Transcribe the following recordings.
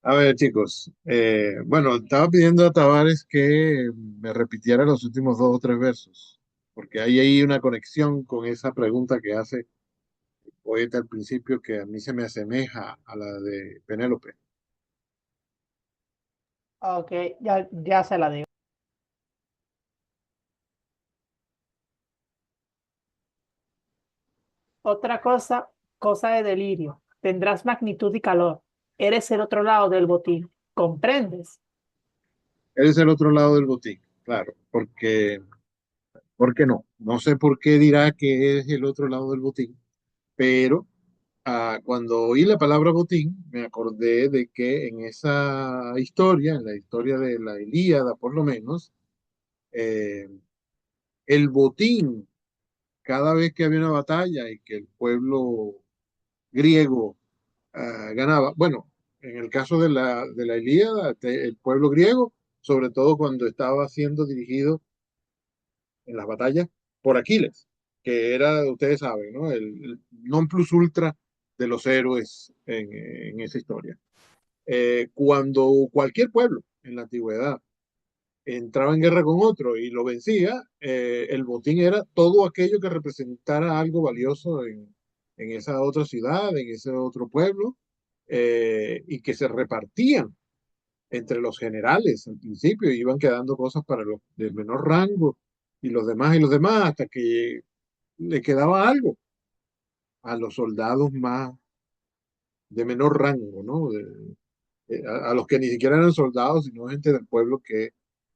A ver, chicos, bueno, estaba pidiendo a Tavares que me repitiera los últimos dos o tres versos, porque hay ahí una conexión con esa pregunta que hace el poeta al principio que a mí se me asemeja a la de Penélope. Ok, ya se la digo. Otra cosa de delirio. Tendrás magnitud y calor. Eres el otro lado del botín. ¿Comprendes? Él es el otro lado del botín, claro, ¿por qué no? No sé por qué dirá que es el otro lado del botín, pero cuando oí la palabra botín, me acordé de que en esa historia, en la historia de la Ilíada por lo menos, eh, el botín, cada vez que había una batalla y que el pueblo griego ganaba, bueno, en el caso de la Ilíada, el pueblo griego, sobre todo cuando estaba siendo dirigido en las batallas por Aquiles, que era, ustedes saben, ¿no? El non plus ultra de los héroes en esa historia. Cuando cualquier pueblo en la antigüedad entraba en guerra con otro y lo vencía, el botín era todo aquello que representara algo valioso en esa otra ciudad, en ese otro pueblo, y que se repartían entre los generales al principio, y iban quedando cosas para los de menor rango y los demás, hasta que le quedaba algo a los soldados más de menor rango, ¿no? A los que ni siquiera eran soldados, sino gente del pueblo que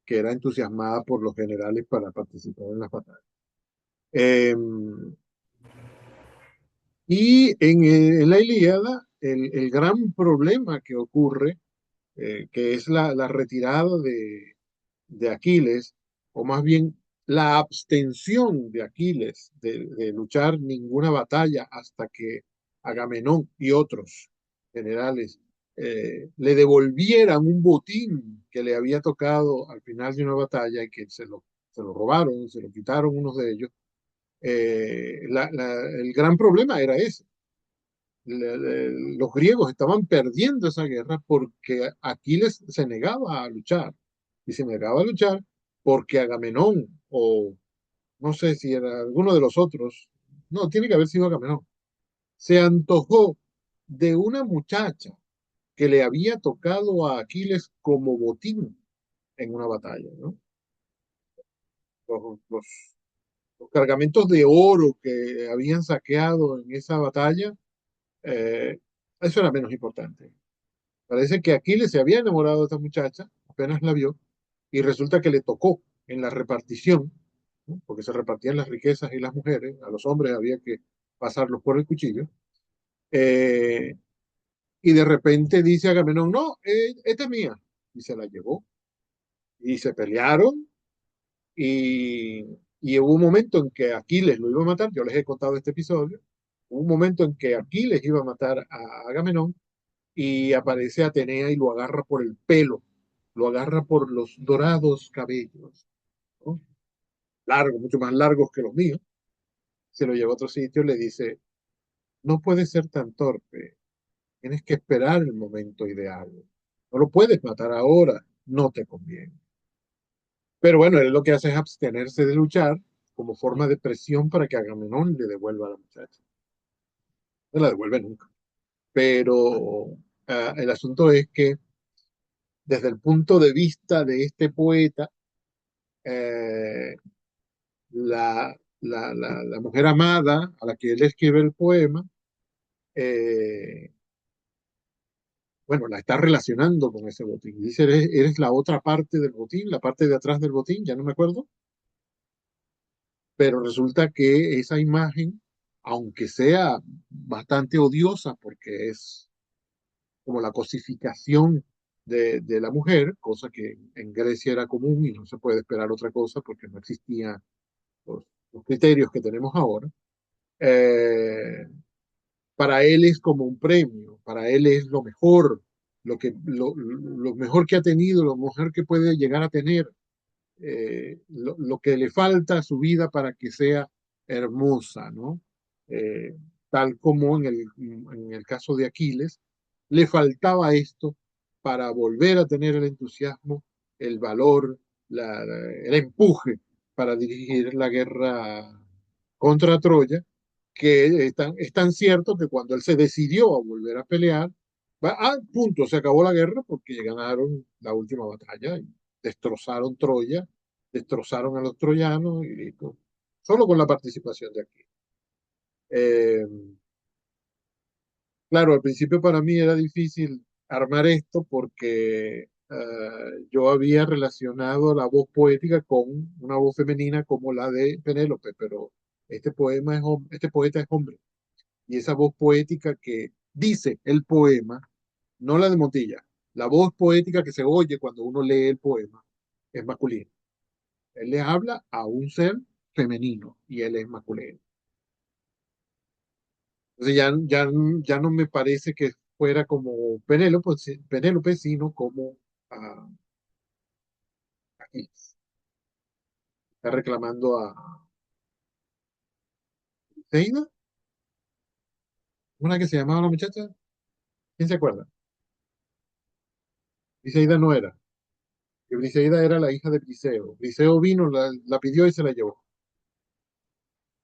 era entusiasmada por los generales para participar en las batallas. Eh, en la Ilíada, el gran problema que ocurre, que es la retirada de Aquiles, o más bien la abstención de Aquiles de luchar ninguna batalla hasta que Agamenón y otros generales le devolvieran un botín que le había tocado al final de una batalla y que se lo robaron, se lo quitaron unos de ellos. El gran problema era ese. Los griegos estaban perdiendo esa guerra porque Aquiles se negaba a luchar. Y se negaba a luchar porque Agamenón, o no sé si era alguno de los otros, no, tiene que haber sido Agamenón, se antojó de una muchacha que le había tocado a Aquiles como botín en una batalla, ¿no? Los, los, los cargamentos de oro que habían saqueado en esa batalla, eh, eso era menos importante. Parece que Aquiles se había enamorado de esta muchacha, apenas la vio, y resulta que le tocó en la repartición, ¿no? Porque se repartían las riquezas y las mujeres, a los hombres había que pasarlos por el cuchillo, eh, y de repente dice Agamenón, no, esta es mía, y se la llevó, y se pelearon, y hubo un momento en que Aquiles lo iba a matar, yo les he contado este episodio, hubo un momento en que Aquiles iba a matar a Agamenón, y aparece Atenea y lo agarra por el pelo, lo agarra por los dorados cabellos, ¿no? Largos, mucho más largos que los míos, se lo lleva a otro sitio y le dice, no puedes ser tan torpe, tienes que esperar el momento ideal, no lo puedes matar ahora, no te conviene. Pero bueno, él lo que hace es abstenerse de luchar como forma de presión para que Agamenón le devuelva a la muchacha. No la devuelve nunca. Pero el asunto es que desde el punto de vista de este poeta, eh, la mujer amada a la que él escribe el poema, eh, bueno, la está relacionando con ese botín. Dice, eres la otra parte del botín, la parte de atrás del botín, ya no me acuerdo, pero resulta que esa imagen, aunque sea bastante odiosa, porque es como la cosificación de la mujer, cosa que en Grecia era común y no se puede esperar otra cosa porque no existían los criterios que tenemos ahora, eh, para él es como un premio, para él es lo mejor, lo mejor que ha tenido, lo mejor que puede llegar a tener, lo que le falta a su vida para que sea hermosa, ¿no? Eh, Tal como en el caso de Aquiles, le faltaba esto para volver a tener el entusiasmo, el valor, el empuje para dirigir la guerra contra Troya, que es tan cierto que cuando él se decidió a volver a pelear, punto, se acabó la guerra porque ganaron la última batalla y destrozaron Troya, destrozaron a los troyanos y listo. Solo con la participación de aquí. Eh, claro, al principio para mí era difícil armar esto porque yo había relacionado la voz poética con una voz femenina como la de Penélope, pero este poeta es hombre. Y esa voz poética que dice el poema, no la de Montilla, la voz poética que se oye cuando uno lee el poema es masculina. Él le habla a un ser femenino y él es masculino. Entonces ya no me parece que fuera como Penélope, Penélope sino como ah, Aquiles. Está reclamando a Briseida, una que se llamaba la muchacha. ¿Quién se acuerda? Briseida no era. Que Briseida era la hija de Briseo. Briseo vino, la pidió y se la llevó.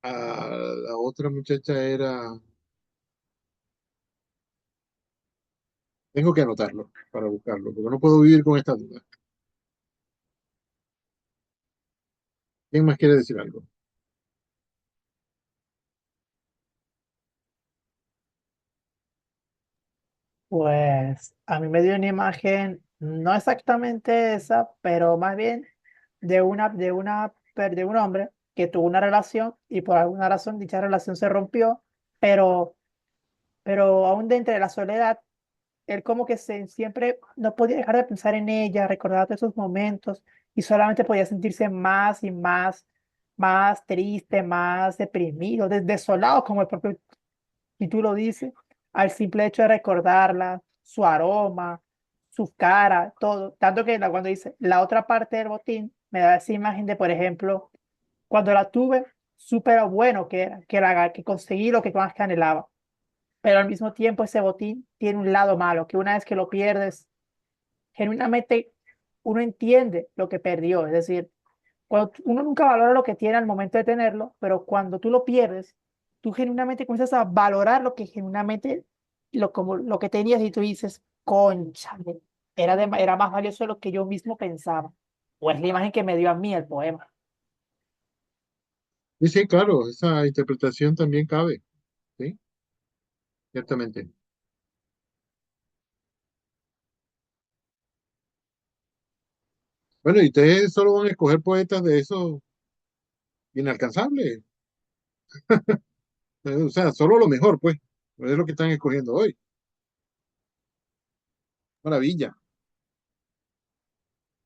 La otra muchacha era. Tengo que anotarlo para buscarlo, porque no puedo vivir con esta duda. ¿Quién más quiere decir algo? Pues a mí me dio una imagen, no exactamente esa, pero más bien de un hombre que tuvo una relación y por alguna razón dicha relación se rompió, pero, pero aún dentro de la soledad, él como que siempre no podía dejar de pensar en ella, recordar todos esos momentos y solamente podía sentirse más y más triste, más deprimido, desolado, como el propio y tú lo dices, al simple hecho de recordarla, su aroma, su cara, todo. Tanto que cuando dice la otra parte del botín, me da esa imagen de, por ejemplo, cuando la tuve, súper bueno que era, que conseguí lo que más que anhelaba. Pero al mismo tiempo ese botín tiene un lado malo, que una vez que lo pierdes, genuinamente uno entiende lo que perdió. Es decir, uno nunca valora lo que tiene al momento de tenerlo, pero cuando tú lo pierdes, tú genuinamente comienzas a valorar lo que genuinamente, como, lo que tenías y tú dices, cónchale, era más valioso de lo que yo mismo pensaba. O es la imagen que me dio a mí el poema. Sí, sí, claro, esa interpretación también cabe, ¿sí? Ciertamente. Bueno, y ustedes solo van a escoger poetas de esos inalcanzables. O sea, solo lo mejor, pues. Es lo que están escogiendo hoy. Maravilla.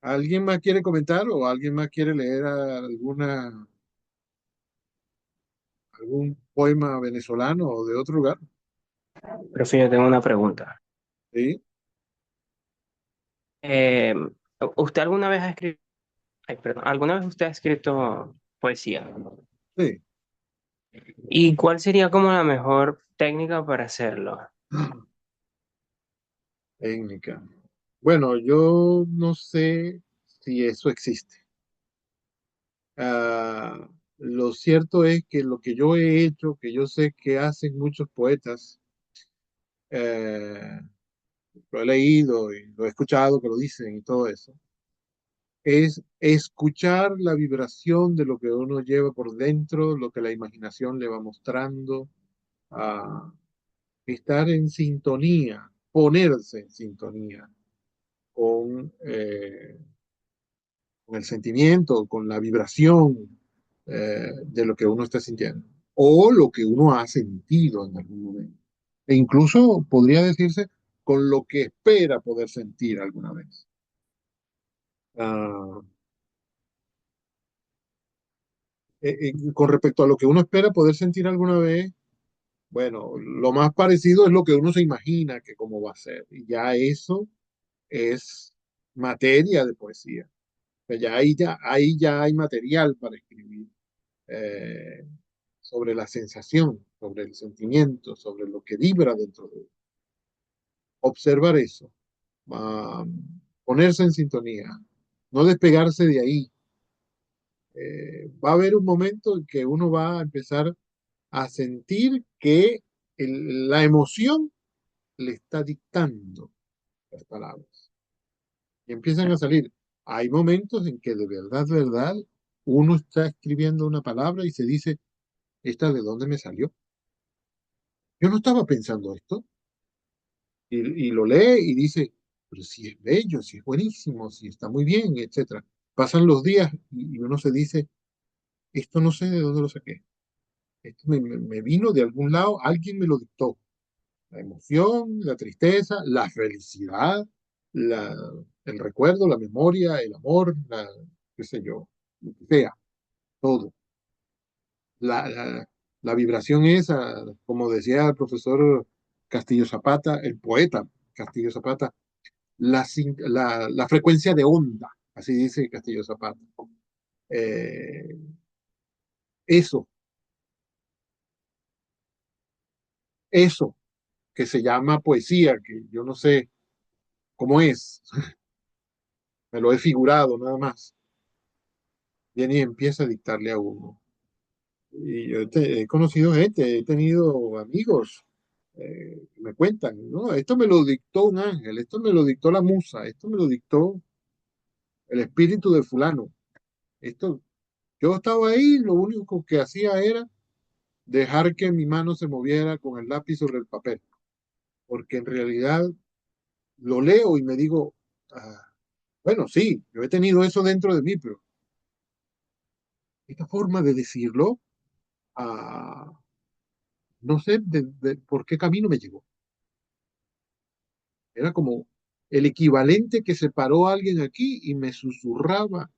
¿Alguien más quiere comentar o alguien más quiere leer algún poema venezolano o de otro lugar? Pero sí, yo tengo una pregunta. Sí, Eh, ¿Usted alguna vez ha escrito, ay, perdón, alguna vez usted ha escrito poesía? sí. ¿Y cuál sería como la mejor técnica para hacerlo? Técnica. Bueno, yo no sé si eso existe. Lo cierto es que lo que yo he hecho, que yo sé que hacen muchos poetas, eh, lo he leído y lo he escuchado que lo dicen y todo eso, es escuchar la vibración de lo que uno lleva por dentro, lo que la imaginación le va mostrando, a estar en sintonía, ponerse en sintonía con, con el sentimiento, con la vibración de lo que uno está sintiendo o lo que uno ha sentido en algún momento. E incluso podría decirse con lo que espera poder sentir alguna vez. Ah, con respecto a lo que uno espera poder sentir alguna vez, bueno, lo más parecido es lo que uno se imagina que cómo va a ser. Y ya eso es materia de poesía. Pues ahí ya hay material para escribir eh, sobre la sensación, sobre el sentimiento, sobre lo que vibra dentro de uno. Observar eso. ah, ponerse en sintonía, no despegarse de ahí. Va a haber un momento en que uno va a empezar a sentir que la emoción le está dictando las palabras y empiezan a salir. Hay momentos en que de verdad, uno está escribiendo una palabra y se dice, ¿esta de dónde me salió? Yo no estaba pensando esto. Y lo lee y dice, pero si es bello, si es buenísimo, si está muy bien, etcétera. Pasan los días y uno se dice, esto no sé de dónde lo saqué. Esto me vino de algún lado, alguien me lo dictó. La emoción, la tristeza, la felicidad, la, el recuerdo, la memoria, el amor, qué sé yo, lo que sea, todo. La, la, la vibración esa, como decía el profesor Castillo Zapata, el poeta Castillo Zapata, la frecuencia de onda, así dice Castillo Zapata. Eh, eso, eso que se llama poesía, que yo no sé cómo es, me lo he figurado nada más, viene y empieza a dictarle a uno. Y yo he conocido gente, he tenido amigos que me cuentan, no, esto me lo dictó un ángel, esto me lo dictó la musa, esto me lo dictó el espíritu de fulano. Esto, yo estaba ahí, lo único que hacía era dejar que mi mano se moviera con el lápiz sobre el papel, porque en realidad lo leo y me digo, ah, bueno, sí, yo he tenido eso dentro de mí, pero esta forma de decirlo, ah, no sé por qué camino me llegó. Era como el equivalente que se paró alguien aquí y me susurraba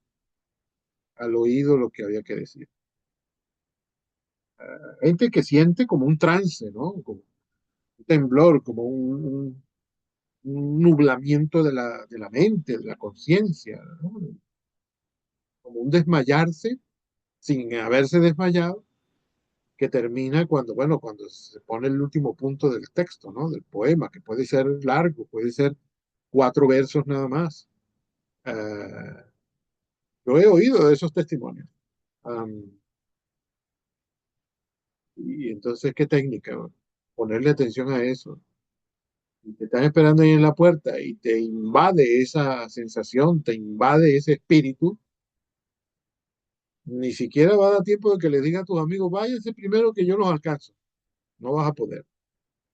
al oído lo que había que decir. Gente que siente como un trance, ¿no? Como un temblor, como un nublamiento de la mente, de la conciencia, ¿no? Como un desmayarse sin haberse desmayado, que termina cuando, bueno, cuando se pone el último punto del texto, ¿no? Del poema, que puede ser largo, puede ser 4 versos nada más. Uh, yo he oído de esos testimonios. Um, y entonces, ¿qué técnica? Ponerle atención a eso. Y te están esperando ahí en la puerta y te invade esa sensación, te invade ese espíritu. Ni siquiera va a dar tiempo de que le diga a tus amigos, váyanse primero que yo los alcanzo. No vas a poder.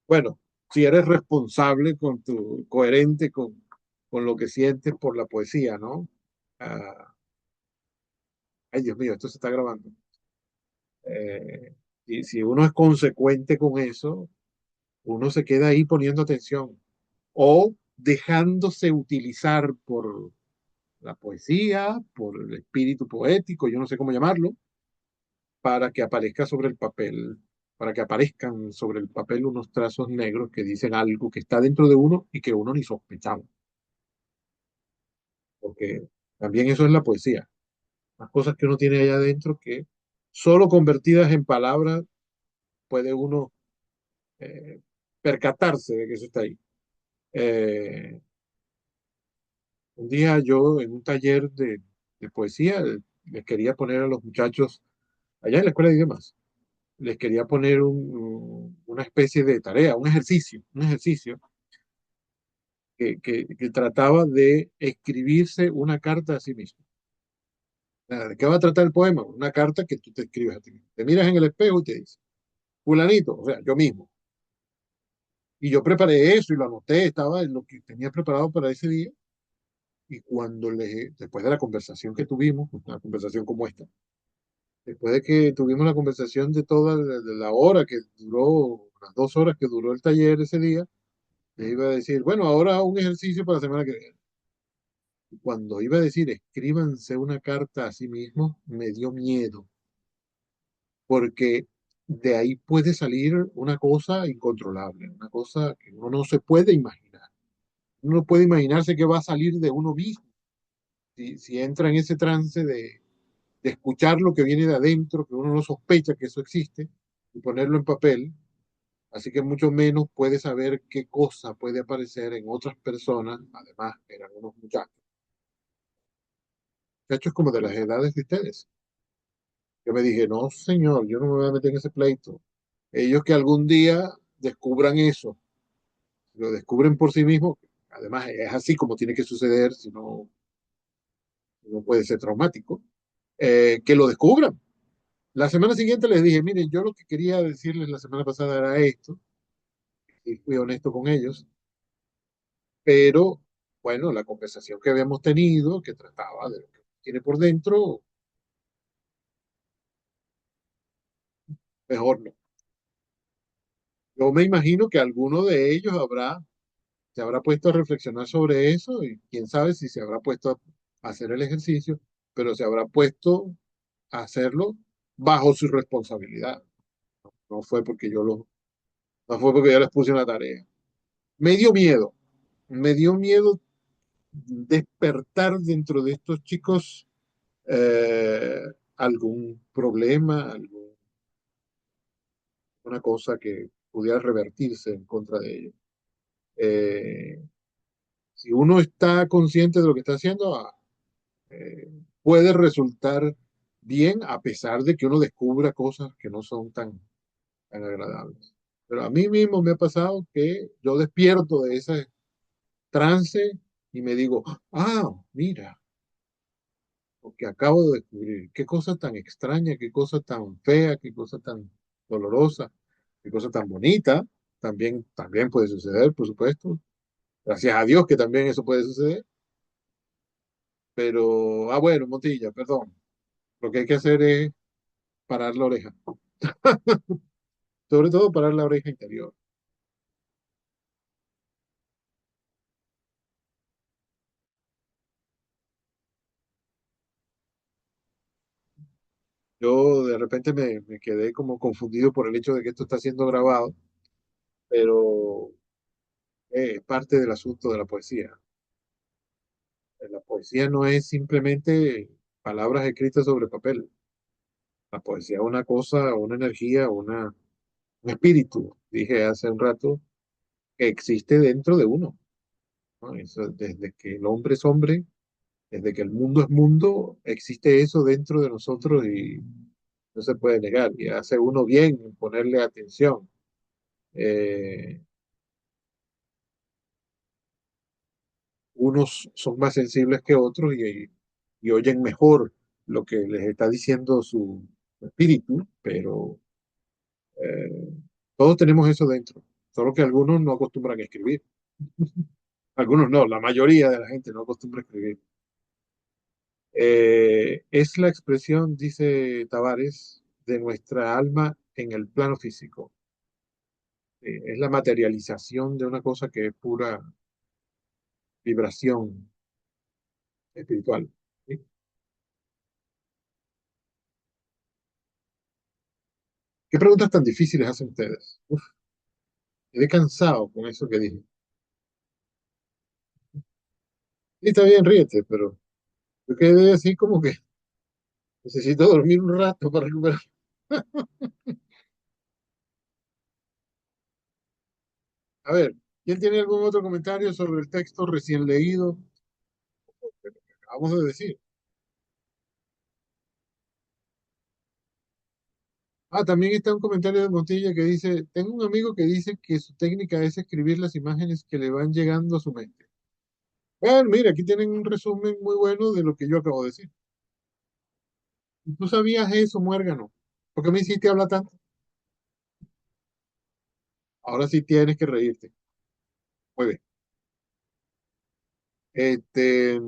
Bueno, si eres responsable coherente con lo que sientes por la poesía, ¿no? Ah, ay, Dios mío, esto se está grabando. Eh, y si uno es consecuente con eso, uno se queda ahí poniendo atención o dejándose utilizar por la poesía, por el espíritu poético, yo no sé cómo llamarlo, para que aparezca sobre el papel, para que aparezcan sobre el papel unos trazos negros que dicen algo que está dentro de uno y que uno ni sospechaba, porque también eso es la poesía, las cosas que uno tiene allá adentro que solo convertidas en palabras puede uno eh, percatarse de que eso está ahí. Eh, un día yo en un taller de poesía les quería poner a los muchachos allá en la escuela de idiomas les quería poner una especie de tarea, un ejercicio que trataba de escribirse una carta a sí mismo. ¿De qué va a tratar el poema? Una carta que tú te escribes a ti mismo. Te miras en el espejo y te dices, fulanito, o sea, yo mismo. Y yo preparé eso y lo anoté, estaba en lo que tenía preparado para ese día. Y después de la conversación que tuvimos, una conversación como esta, después de que tuvimos la conversación de toda la hora que duró, las 2 horas que duró el taller ese día, le iba a decir, bueno, ahora un ejercicio para la semana que viene. Cuando iba a decir, escríbanse una carta a sí mismos, me dio miedo, porque de ahí puede salir una cosa incontrolable, una cosa que uno no se puede imaginar. Uno no puede imaginarse que va a salir de uno mismo. Si entra en ese trance de escuchar lo que viene de adentro, que uno no sospecha que eso existe, y ponerlo en papel, Así que mucho menos puede saber qué cosa puede aparecer en otras personas. Además, eran unos muchachos como de las edades de ustedes. Yo me dije, no, señor, yo no me voy a meter en ese pleito. Ellos que algún día descubran eso, lo descubren por sí mismos. Además, es así como tiene que suceder, si no, no puede ser traumático. Que lo descubran. La semana siguiente les dije, miren, yo lo que quería decirles la semana pasada era esto, y fui honesto con ellos, pero bueno, la conversación que habíamos tenido, que trataba de lo que tiene por dentro, mejor no. Yo me imagino que alguno de ellos se habrá puesto a reflexionar sobre eso y quién sabe si se habrá puesto a hacer el ejercicio, pero se habrá puesto a hacerlo bajo su responsabilidad. No fue porque no fue porque yo les puse una tarea. Me dio miedo, me dio miedo despertar dentro de estos chicos eh, algún problema, alguna cosa que pudiera revertirse en contra de ellos. Eh, si uno está consciente de lo que está haciendo, eh, puede resultar bien a pesar de que uno descubra cosas que no son tan agradables. Pero a mí mismo me ha pasado que yo despierto de ese trance y me digo, ah, mira, porque acabo de descubrir qué cosa tan extraña, qué cosa tan fea, qué cosa tan dolorosa, qué cosa tan bonita. También puede suceder, por supuesto. Gracias a Dios que también eso puede suceder. Pero, bueno, Montilla, perdón. Lo que hay que hacer es parar la oreja. Sobre todo parar la oreja interior. Yo de repente me quedé como confundido por el hecho de que esto está siendo grabado, pero es parte del asunto de la poesía. La poesía no es simplemente palabras escritas sobre papel. La poesía es una cosa, una energía, un espíritu, dije hace un rato, que existe dentro de uno, ¿no? Desde que el hombre es hombre, desde que el mundo es mundo, existe eso dentro de nosotros y no se puede negar. Y hace uno bien en ponerle atención. Eh, Unos son más sensibles que otros y oyen mejor lo que les está diciendo su espíritu, pero eh, todos tenemos eso dentro, solo que algunos no acostumbran a escribir. Algunos no, la mayoría de la gente no acostumbra a escribir. Es la expresión, dice Tavares, de nuestra alma en el plano físico. Es la materialización de una cosa que es pura vibración espiritual. ¿Sí? ¿Qué preguntas tan difíciles hacen ustedes? Uf, quedé cansado con eso que dije. Sí, está bien, ríete, pero yo quedé así como que necesito dormir un rato para recuperar. A ver, ¿quién tiene algún otro comentario sobre el texto recién leído? Acabamos de decir. También está un comentario de Montilla que dice, tengo un amigo que dice que su técnica es escribir las imágenes que le van llegando a su mente. Bueno, mira, aquí tienen un resumen muy bueno de lo que yo acabo de decir. ¿Tú sabías eso, muérgano? ¿Por qué me hiciste hablar tanto? Ahora sí tienes que reírte. Muy bien. Este,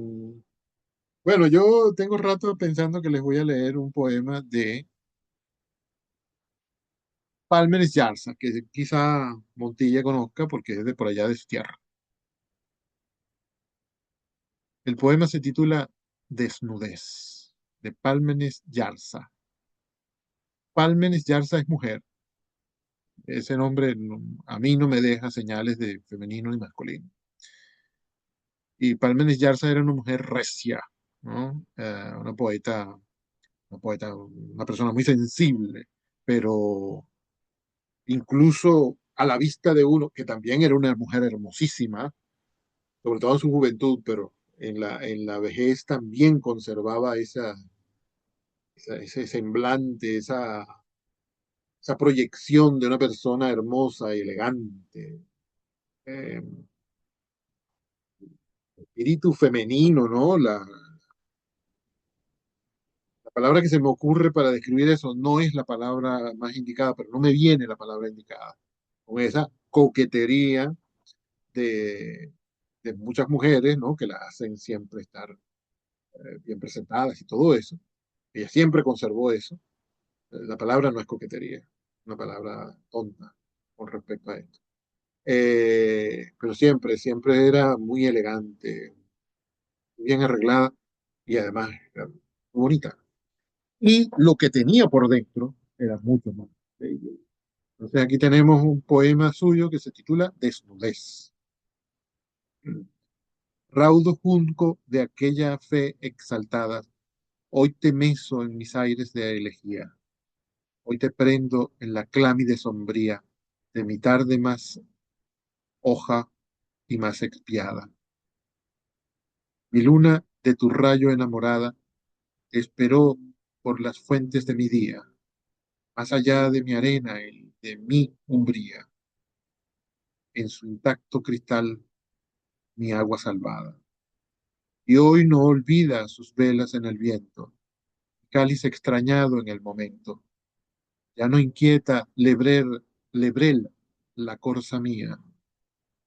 bueno, yo tengo rato pensando que les voy a leer un poema de Palmer Yarza, que quizá Montilla conozca porque es de por allá de su tierra. El poema se titula Desnudez, de Pálmenes Yarza. Pálmenes Yarza es mujer. Ese nombre a mí no me deja señales de femenino y masculino. Y Pálmenes Yarza era una mujer recia, ¿no? Una poeta, una persona muy sensible, pero incluso a la vista de uno, que también era una mujer hermosísima, sobre todo en su juventud, pero en la vejez también conservaba ese semblante, esa proyección de una persona hermosa y elegante. Eh, Espíritu femenino, ¿no? La palabra que se me ocurre para describir eso no es la palabra más indicada, pero no me viene la palabra indicada. Con esa coquetería de, de muchas mujeres, ¿no? Que la hacen siempre estar bien presentadas y todo eso. Ella siempre conservó eso. La palabra no es coquetería, una palabra tonta con respecto a esto. Pero siempre, siempre era muy elegante, bien arreglada y además era muy bonita. Y lo que tenía por dentro era mucho más bello. Entonces aquí tenemos un poema suyo que se titula Desnudez. Raudo junco de aquella fe exaltada, hoy te meso en mis aires de elegía, hoy te prendo en la clámide sombría de mi tarde más hoja y más expiada. Mi luna de tu rayo enamorada te esperó por las fuentes de mi día, más allá de mi arena y de mi umbría, en su intacto cristal mi agua salvada. Y hoy no olvida sus velas en el viento, cáliz extrañado en el momento. Ya no inquieta lebrel la corza mía,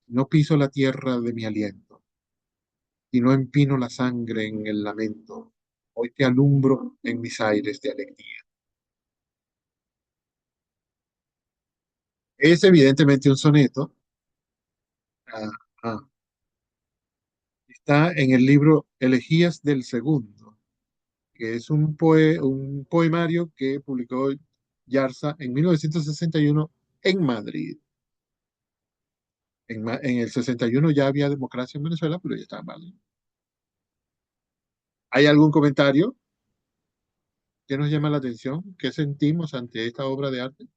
no piso la tierra de mi aliento, y no empino la sangre en el lamento. Hoy te alumbro en mis aires de alegría. Es evidentemente un soneto. ah, ah, Está en el libro Elegías del Segundo, que es un poemario que publicó Yarza en 1961 en Madrid. En el 61 ya había democracia en Venezuela, pero ya estaba mal. ¿Hay algún comentario que nos llama la atención? ¿Qué sentimos ante esta obra de arte?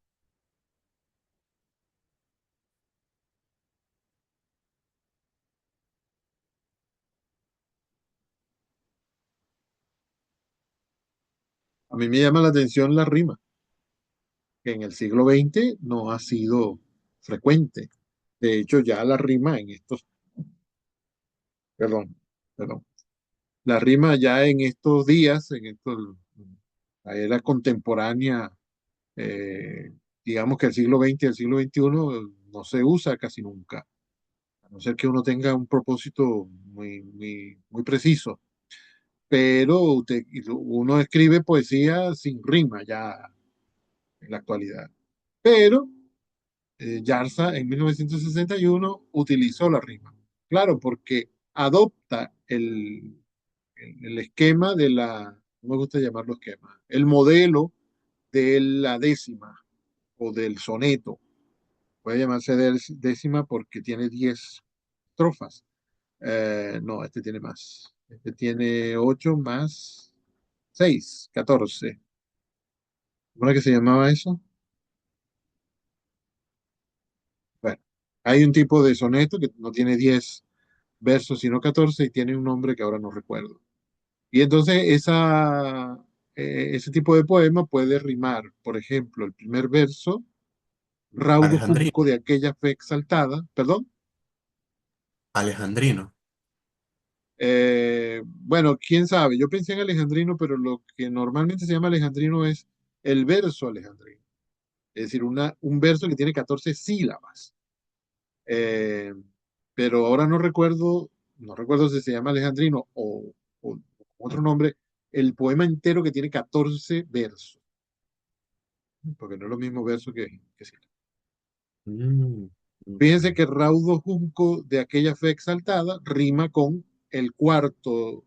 A mí me llama la atención la rima, que en el siglo XX no ha sido frecuente. De hecho, ya la rima en estos, perdón, perdón, la rima ya en estos días, la era contemporánea, eh, digamos que el siglo XX y el siglo XXI no se usa casi nunca, a no ser que uno tenga un propósito muy preciso. Pero uno escribe poesía sin rima ya en la actualidad. Pero Yarza en 1961 utilizó la rima. Claro, porque adopta el esquema de no me gusta llamarlo esquema, el modelo de la décima o del soneto. Puede llamarse décima porque tiene 10 estrofas. No, este tiene más. Este tiene 8 más 6, 14. ¿Cómo era que se llamaba eso? Bueno, hay un tipo de soneto que no tiene 10 versos, sino 14 y tiene un nombre que ahora no recuerdo. Y entonces ese tipo de poema puede rimar, por ejemplo, el primer verso, raudo junco Alejandrino, de aquella fe exaltada, perdón. Alejandrino. Bueno, quién sabe, yo pensé en alejandrino, pero lo que normalmente se llama alejandrino es el verso alejandrino, es decir, un verso que tiene 14 sílabas. Eh, pero ahora no recuerdo si se llama alejandrino o otro nombre, el poema entero que tiene 14 versos, porque no es lo mismo verso que sílaba. Mm, Fíjense ok. que raudo junco de aquella fe exaltada rima con el cuarto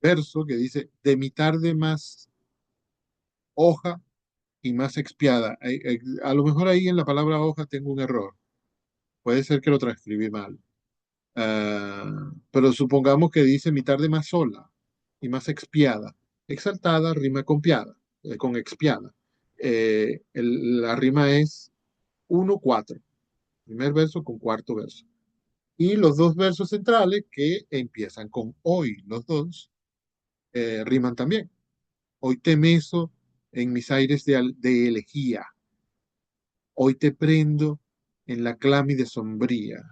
verso que dice, de mi tarde más hoja y más expiada. A lo mejor ahí en la palabra hoja tengo un error. Puede ser que lo transcribí mal. Pero supongamos que dice mi tarde más sola y más expiada. Exaltada rima con piada, con expiada. La rima es 1, 4. Primer verso con cuarto verso. Y los dos versos centrales que empiezan con hoy, los dos, riman también. Hoy te meso en mis aires de elegía. Hoy te prendo en la clámide sombría.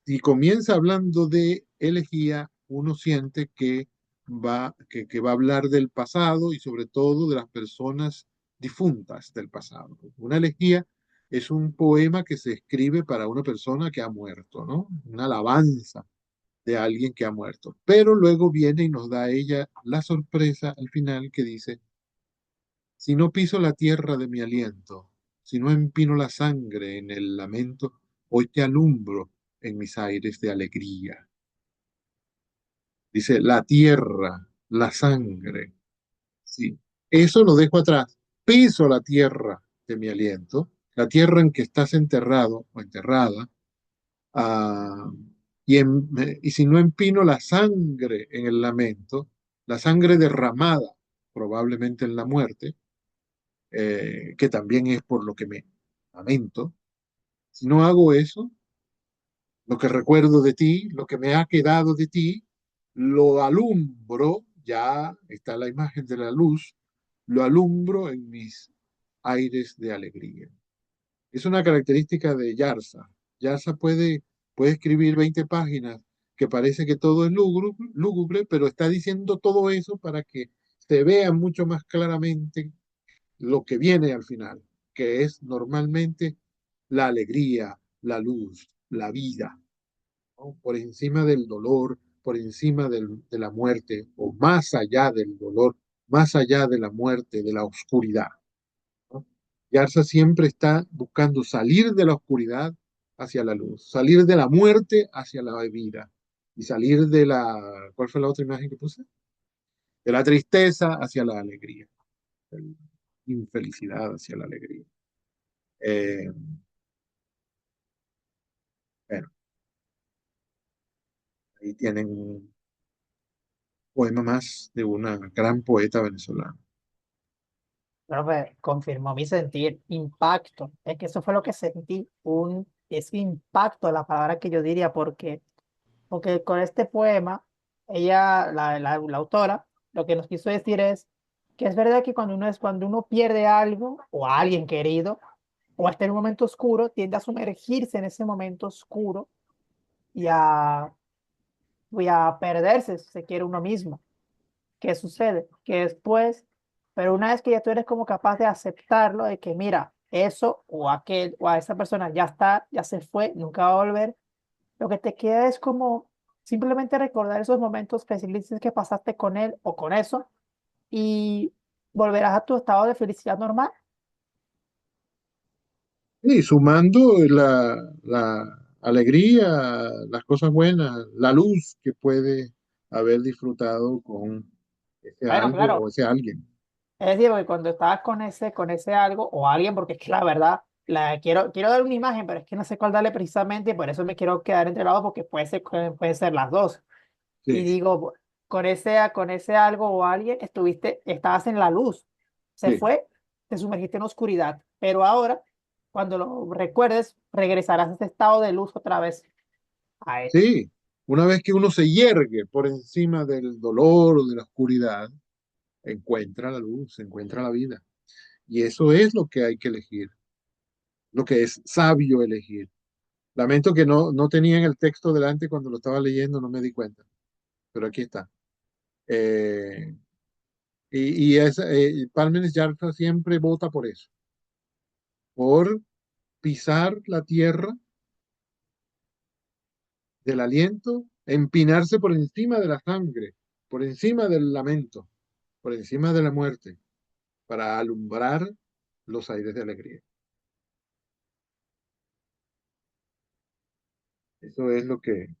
Si comienza hablando de elegía, uno siente que va a hablar del pasado y sobre todo de las personas difuntas del pasado. Una elegía es un poema que se escribe para una persona que ha muerto, ¿no? Una alabanza de alguien que ha muerto. Pero luego viene y nos da a ella la sorpresa al final que dice, si no piso la tierra de mi aliento, si no empino la sangre en el lamento, hoy te alumbro en mis aires de alegría. Dice, la tierra, la sangre, sí. Eso lo dejo atrás. Piso la tierra de mi aliento, la tierra en que estás enterrado o enterrada, ah, y si no empino la sangre en el lamento, la sangre derramada probablemente en la muerte, que también es por lo que me lamento, si no hago eso, lo que recuerdo de ti, lo que me ha quedado de ti, lo alumbro, ya está la imagen de la luz, lo alumbro en mis aires de alegría. Es una característica de Yarza. Yarza puede escribir 20 páginas que parece que todo es lúgubre, pero está diciendo todo eso para que se vea mucho más claramente lo que viene al final, que es normalmente la alegría, la luz, la vida, ¿no? Por encima del dolor, por encima de la muerte, o más allá del dolor, más allá de la muerte, de la oscuridad, ¿no? Yarza siempre está buscando salir de la oscuridad hacia la luz, salir de la muerte hacia la vida, y salir de la, ¿cuál fue la otra imagen que puse? De la tristeza hacia la alegría, de la infelicidad hacia la alegría. Eh, bueno, ahí tienen un poema más de una gran poeta venezolana. Profe, confirmó mi sentir, impacto. Es que eso fue lo que sentí, es impacto la palabra que yo diría, porque con este poema, ella, la autora, lo que nos quiso decir es que es verdad que cuando uno pierde algo o a alguien querido, o está en un momento oscuro, tiende a sumergirse en ese momento oscuro y a perderse, si se quiere, uno mismo. ¿Qué sucede? Que después, pero una vez que ya tú eres como capaz de aceptarlo, de que mira, eso o aquel o a esa persona ya está, ya se fue, nunca va a volver, lo que te queda es como simplemente recordar esos momentos felices que pasaste con él o con eso y volverás a tu estado de felicidad normal. Y sumando la alegría, las cosas buenas, la luz que puede haber disfrutado con ese Bueno, algo claro, o ese alguien. es decir, porque cuando estabas con ese algo o alguien, porque es que la verdad, quiero dar una imagen, pero es que no sé cuál darle precisamente y por eso me quiero quedar entre lados porque puede ser las dos. Y Sí, digo, con ese algo o alguien estabas en la luz, se sí, fue, te sumergiste en oscuridad, pero ahora, cuando lo recuerdes, regresarás a ese estado de luz otra vez a él. sí. Una vez que uno se yergue por encima del dolor o de la oscuridad, encuentra la luz, encuentra la vida. Y eso es lo que hay que elegir, lo que es sabio elegir. Lamento que no tenía en el texto delante cuando lo estaba leyendo, no me di cuenta, pero aquí está. Eh, Parmenas Yarza siempre vota por eso, por pisar la tierra del aliento, empinarse por encima de la sangre, por encima del lamento, por encima de la muerte, para alumbrar los aires de alegría. Eso es lo que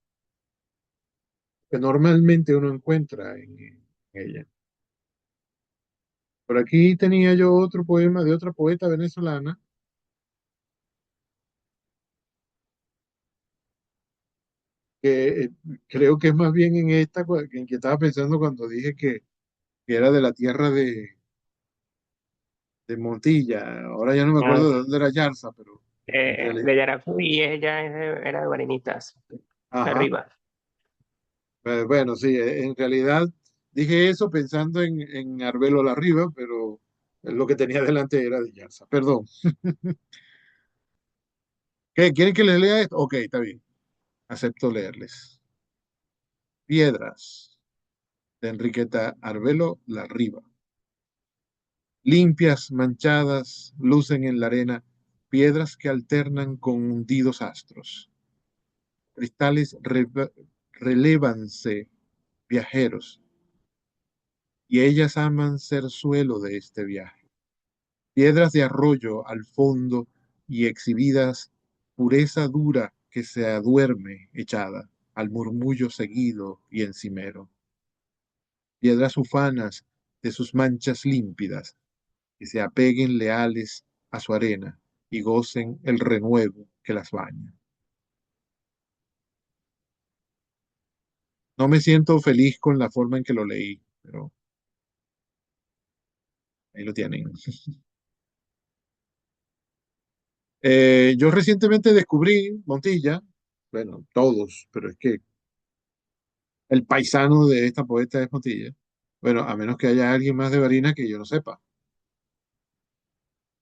normalmente uno encuentra en ella. Por aquí tenía yo otro poema de otra poeta venezolana que creo que es más bien en esta en que estaba pensando cuando dije que era de la tierra de Montilla. Ahora ya no me Ah, acuerdo de dónde era Yarza, pero en realidad, de Yaracuy, ella era de Guarenitas, ajá. arriba. Bueno, sí, en realidad dije eso pensando en Arbelo La Riva, pero lo que tenía delante era de Yarza. Perdón. ¿Qué? ¿Quieren que les lea esto? Ok, está bien. Acepto leerles. Piedras de Enriqueta Arbelo La Riva. Limpias, manchadas, lucen en la arena piedras que alternan con hundidos astros. Cristales relévanse viajeros, y ellas aman ser suelo de este viaje. Piedras de arroyo al fondo y exhibidas pureza dura que se aduerme echada al murmullo seguido y encimero. Piedras ufanas de sus manchas límpidas, que se apeguen leales a su arena y gocen el renuevo que las baña. No me siento feliz con la forma en que lo leí, pero ahí lo tienen. Yo recientemente descubrí Montilla, bueno, todos, pero es que el paisano de esta poeta es Montilla. Bueno, a menos que haya alguien más de Barinas que yo no sepa.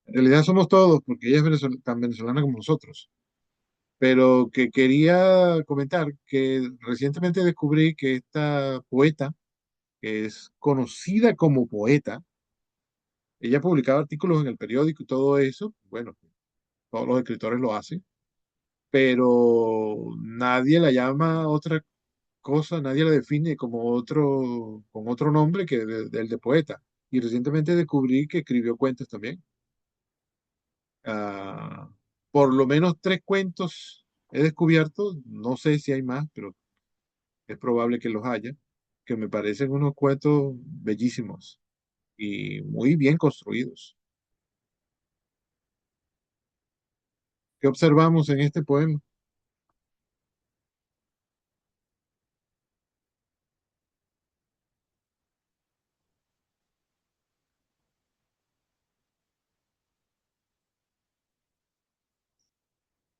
En realidad somos todos, porque ella es tan venezolana como nosotros. Pero que quería comentar que recientemente descubrí que esta poeta, que es conocida como poeta, ella publicaba artículos en el periódico y todo eso. Bueno, todos los escritores lo hacen, pero nadie la llama otra cosa, nadie la define como otro, con otro nombre que del de poeta. Y recientemente descubrí que escribió cuentos también. Ah, por lo menos tres cuentos he descubierto, no sé si hay más, pero es probable que los haya, que me parecen unos cuentos bellísimos y muy bien construidos. ¿Qué observamos en este poema?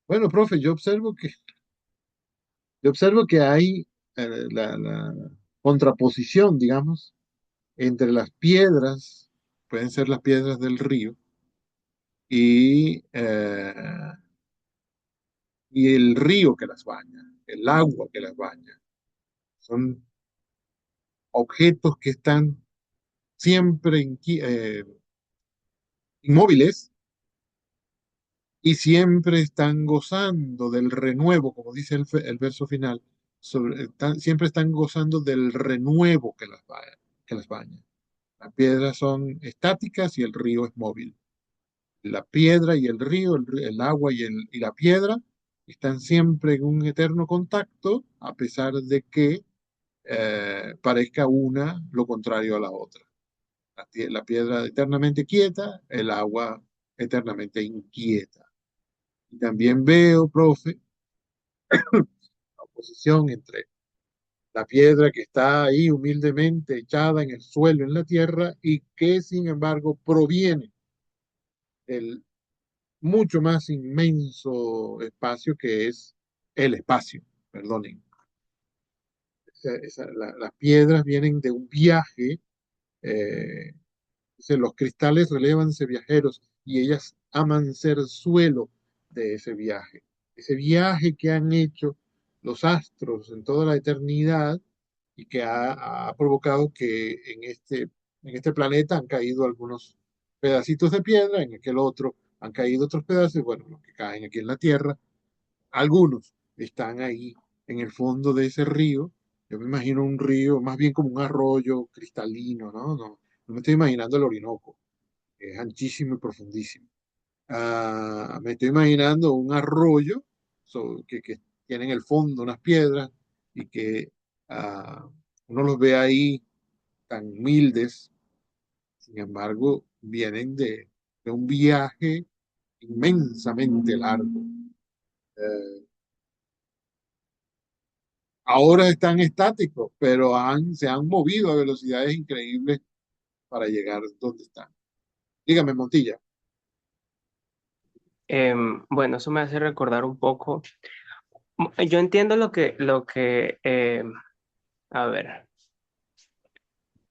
Bueno, profe, yo observo que hay la contraposición, digamos, entre las piedras, pueden ser las piedras del río, y, y el río que las baña, el agua que las baña. Son objetos que están siempre inmóviles y siempre están gozando del renuevo, como dice el verso final, siempre están gozando del renuevo que las baña. Las piedras son estáticas y el río es móvil. La piedra y el río, el agua y la piedra están siempre en un eterno contacto, a pesar de que parezca una lo contrario a la otra. La piedra eternamente quieta, el agua eternamente inquieta. Y también veo, profe, la oposición entre la piedra que está ahí humildemente echada en el suelo, en la tierra, y que sin embargo proviene del mucho más inmenso espacio que es el espacio, perdonen. Las piedras vienen de un viaje, eh, los cristales relevanse viajeros y ellas aman ser suelo de ese viaje que han hecho los astros en toda la eternidad y que ha provocado que en este planeta han caído algunos pedacitos de piedra, en aquel otro han caído otros pedazos, bueno, los que caen aquí en la Tierra, algunos están ahí en el fondo de ese río. Yo me imagino un río, más bien como un arroyo cristalino, ¿no? No me estoy imaginando el Orinoco, que es anchísimo y profundísimo. Me estoy imaginando un arroyo que tiene en el fondo unas piedras y que uno los ve ahí tan humildes, sin embargo, vienen de un viaje inmensamente largo. Eh, Ahora están estáticos, pero se han movido a velocidades increíbles para llegar donde están. Dígame, Montilla. Bueno, eso me hace recordar un poco. Yo entiendo a ver,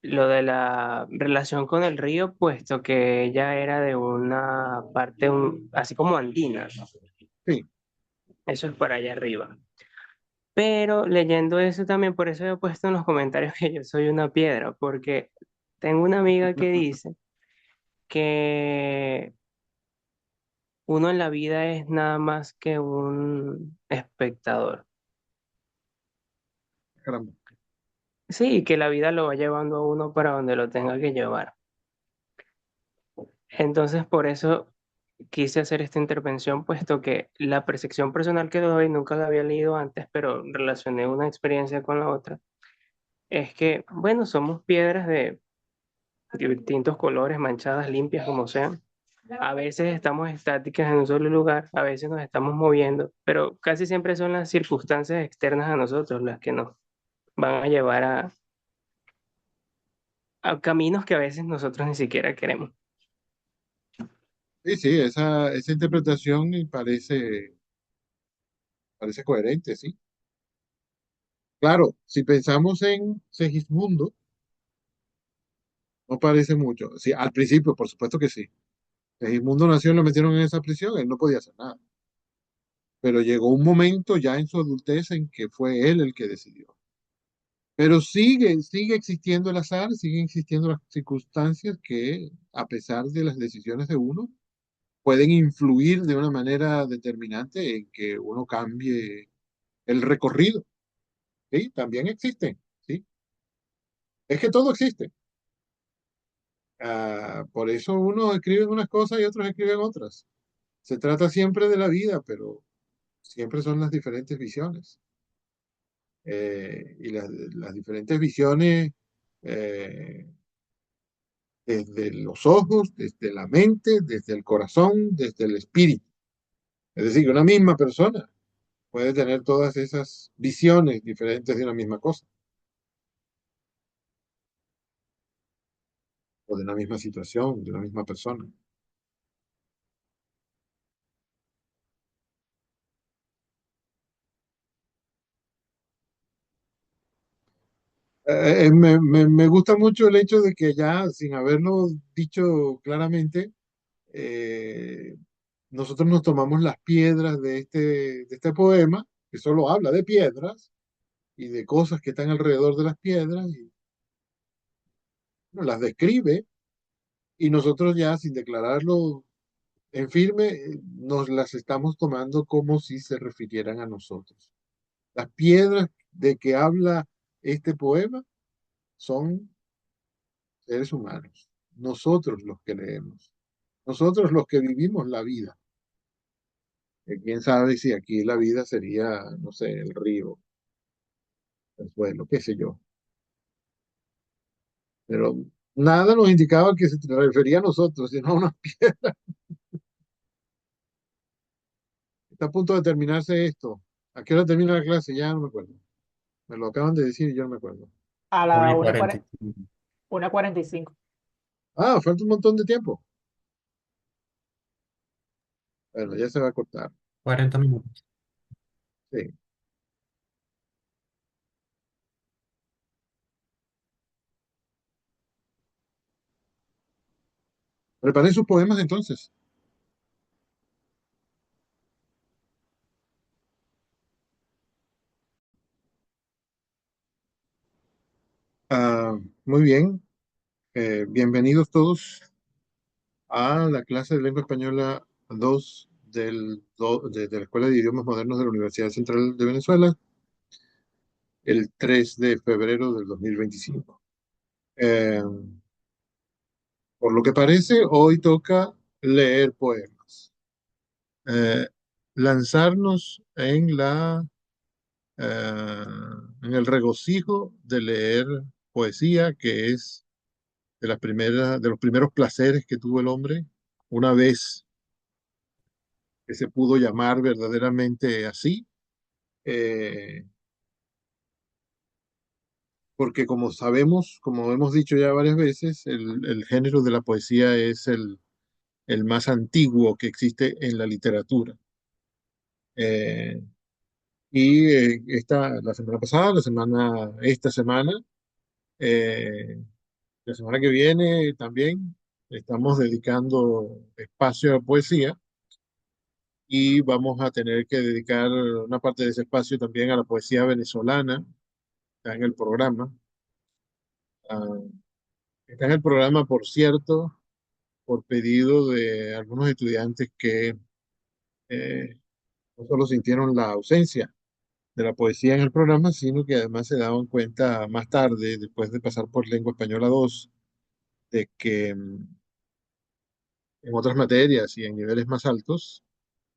lo de la relación con el río, puesto que ella era de una parte así como andina, ¿no? Sí, Eso es para allá arriba. Pero leyendo eso también, por eso he puesto en los comentarios que yo soy una piedra, porque tengo una amiga que dice que uno en la vida es nada más que un espectador. caramba. Sí, que la vida lo va llevando a uno para donde lo tenga que llevar. Entonces, por eso quise hacer esta intervención, puesto que la percepción personal que doy, nunca la había leído antes, pero relacioné una experiencia con la otra, es que, bueno, somos piedras de distintos colores, manchadas, limpias, como sean. A veces estamos estáticas en un solo lugar, a veces nos estamos moviendo, pero casi siempre son las circunstancias externas a nosotros las que nos van a llevar a caminos que a veces nosotros ni siquiera queremos. Sí, sí, esa interpretación y parece coherente, sí. Claro, si pensamos en Segismundo, no parece mucho. Sí, al principio, por supuesto que sí. Segismundo nació y lo metieron en esa prisión, él no podía hacer nada. Pero llegó un momento ya en su adultez en que fue él el que decidió. Pero sigue existiendo el azar, siguen existiendo las circunstancias que, a pesar de las decisiones de uno, pueden influir de una manera determinante en que uno cambie el recorrido. ¿Sí? También existen, ¿sí? Es que todo existe. Por eso unos escriben unas cosas y otros escriben otras. Se trata siempre de la vida, pero siempre son las diferentes visiones. Y las diferentes visiones eh, desde los ojos, desde la mente, desde el corazón, desde el espíritu. Es decir, que una misma persona puede tener todas esas visiones diferentes de una misma cosa o de una misma situación, de una misma persona. Me gusta mucho el hecho de que ya, sin haberlo dicho claramente, eh, nosotros nos tomamos las piedras de este poema, que solo habla de piedras y de cosas que están alrededor de las piedras, y nos las describe, y nosotros ya, sin declararlo en firme, nos las estamos tomando como si se refirieran a nosotros. Las piedras de que habla este poema son seres humanos, nosotros los que leemos, nosotros los que vivimos la vida. Quién sabe si aquí la vida sería, no sé, el río, el suelo, qué sé yo. Pero nada nos indicaba que se refería a nosotros, sino a una piedra. Está a punto de terminarse esto. ¿A qué hora termina la clase? Ya no me acuerdo. Me lo acaban de decir y yo no me acuerdo. A Una la y 45. 1:45. Ah, falta un montón de tiempo. Bueno, ya se va a cortar. 40 minutos. Sí. Preparen sus poemas entonces. Ah, muy bien. Bienvenidos todos a la clase de lengua española 2 de la Escuela de Idiomas Modernos de la Universidad Central de Venezuela, el 3 de febrero del 2025. Eh, por lo que parece, hoy toca leer poemas. Eh, lanzarnos eh, en el regocijo de leer poesía, que es de los primeros placeres que tuvo el hombre, una vez que se pudo llamar verdaderamente así, eh, porque como sabemos, como hemos dicho ya varias veces, el género de la poesía es el más antiguo que existe en la literatura. Eh, la semana pasada, esta semana, eh, la semana que viene también estamos dedicando espacio a poesía y vamos a tener que dedicar una parte de ese espacio también a la poesía venezolana. Está en el programa. Ah, está en el programa, por cierto, por pedido de algunos estudiantes que eh, no solo sintieron la ausencia de la poesía en el programa, sino que además se daban cuenta más tarde, después de pasar por Lengua Española 2, de que en otras materias y en niveles más altos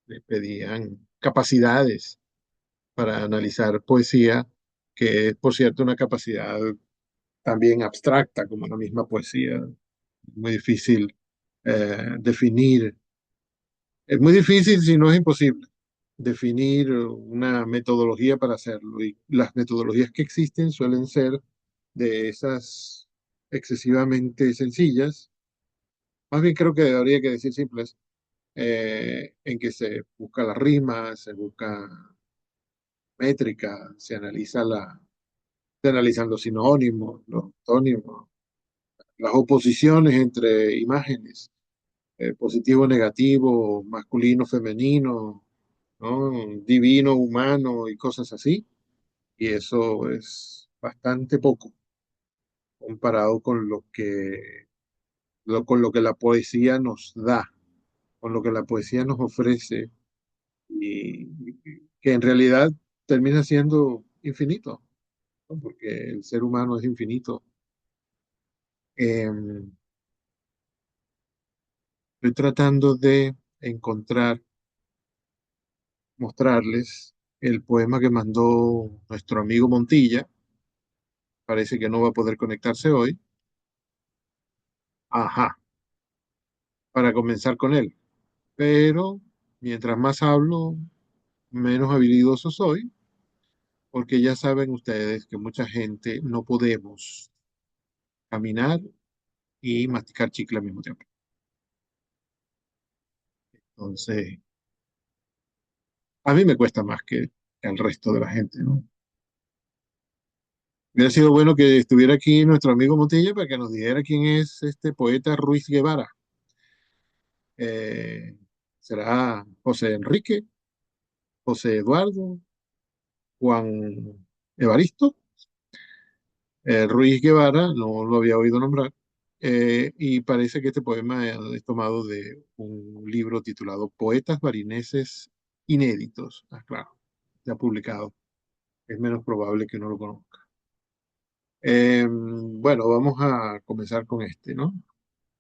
le pedían capacidades para analizar poesía, que es, por cierto, una capacidad también abstracta como la misma poesía. Muy difícil definir, es muy difícil, si no es imposible, definir una metodología para hacerlo. Y las metodologías que existen suelen ser de esas excesivamente sencillas, más bien creo que habría que decir simples, en que se busca la rima, se busca métrica, se analizan los sinónimos, los antónimos, las oposiciones entre imágenes, positivo, negativo, masculino, femenino, ¿no? Divino, humano y cosas así. Y eso es bastante poco comparado con con lo que la poesía nos da, con lo que la poesía nos ofrece y que en realidad termina siendo infinito, ¿no? Porque el ser humano es infinito. Estoy tratando de encontrar, mostrarles el poema que mandó nuestro amigo Montilla. Parece que no va a poder conectarse hoy. Ajá, para comenzar con él. Pero mientras más hablo, menos habilidoso soy, porque ya saben ustedes que mucha gente no podemos caminar y masticar chicle al mismo tiempo. Entonces, a mí me cuesta más que al resto de la gente, ¿no? Hubiera sido bueno que estuviera aquí nuestro amigo Montilla para que nos dijera quién es este poeta Ruiz Guevara. Eh, ¿Será José Enrique, José Eduardo, Juan Evaristo? Ruiz Guevara, no lo había oído nombrar, y parece que este poema es tomado de un libro titulado Poetas Barineses Inéditos. Ah, claro, ya publicado. Es menos probable que no lo conozca. Bueno, vamos a comenzar con este, ¿no?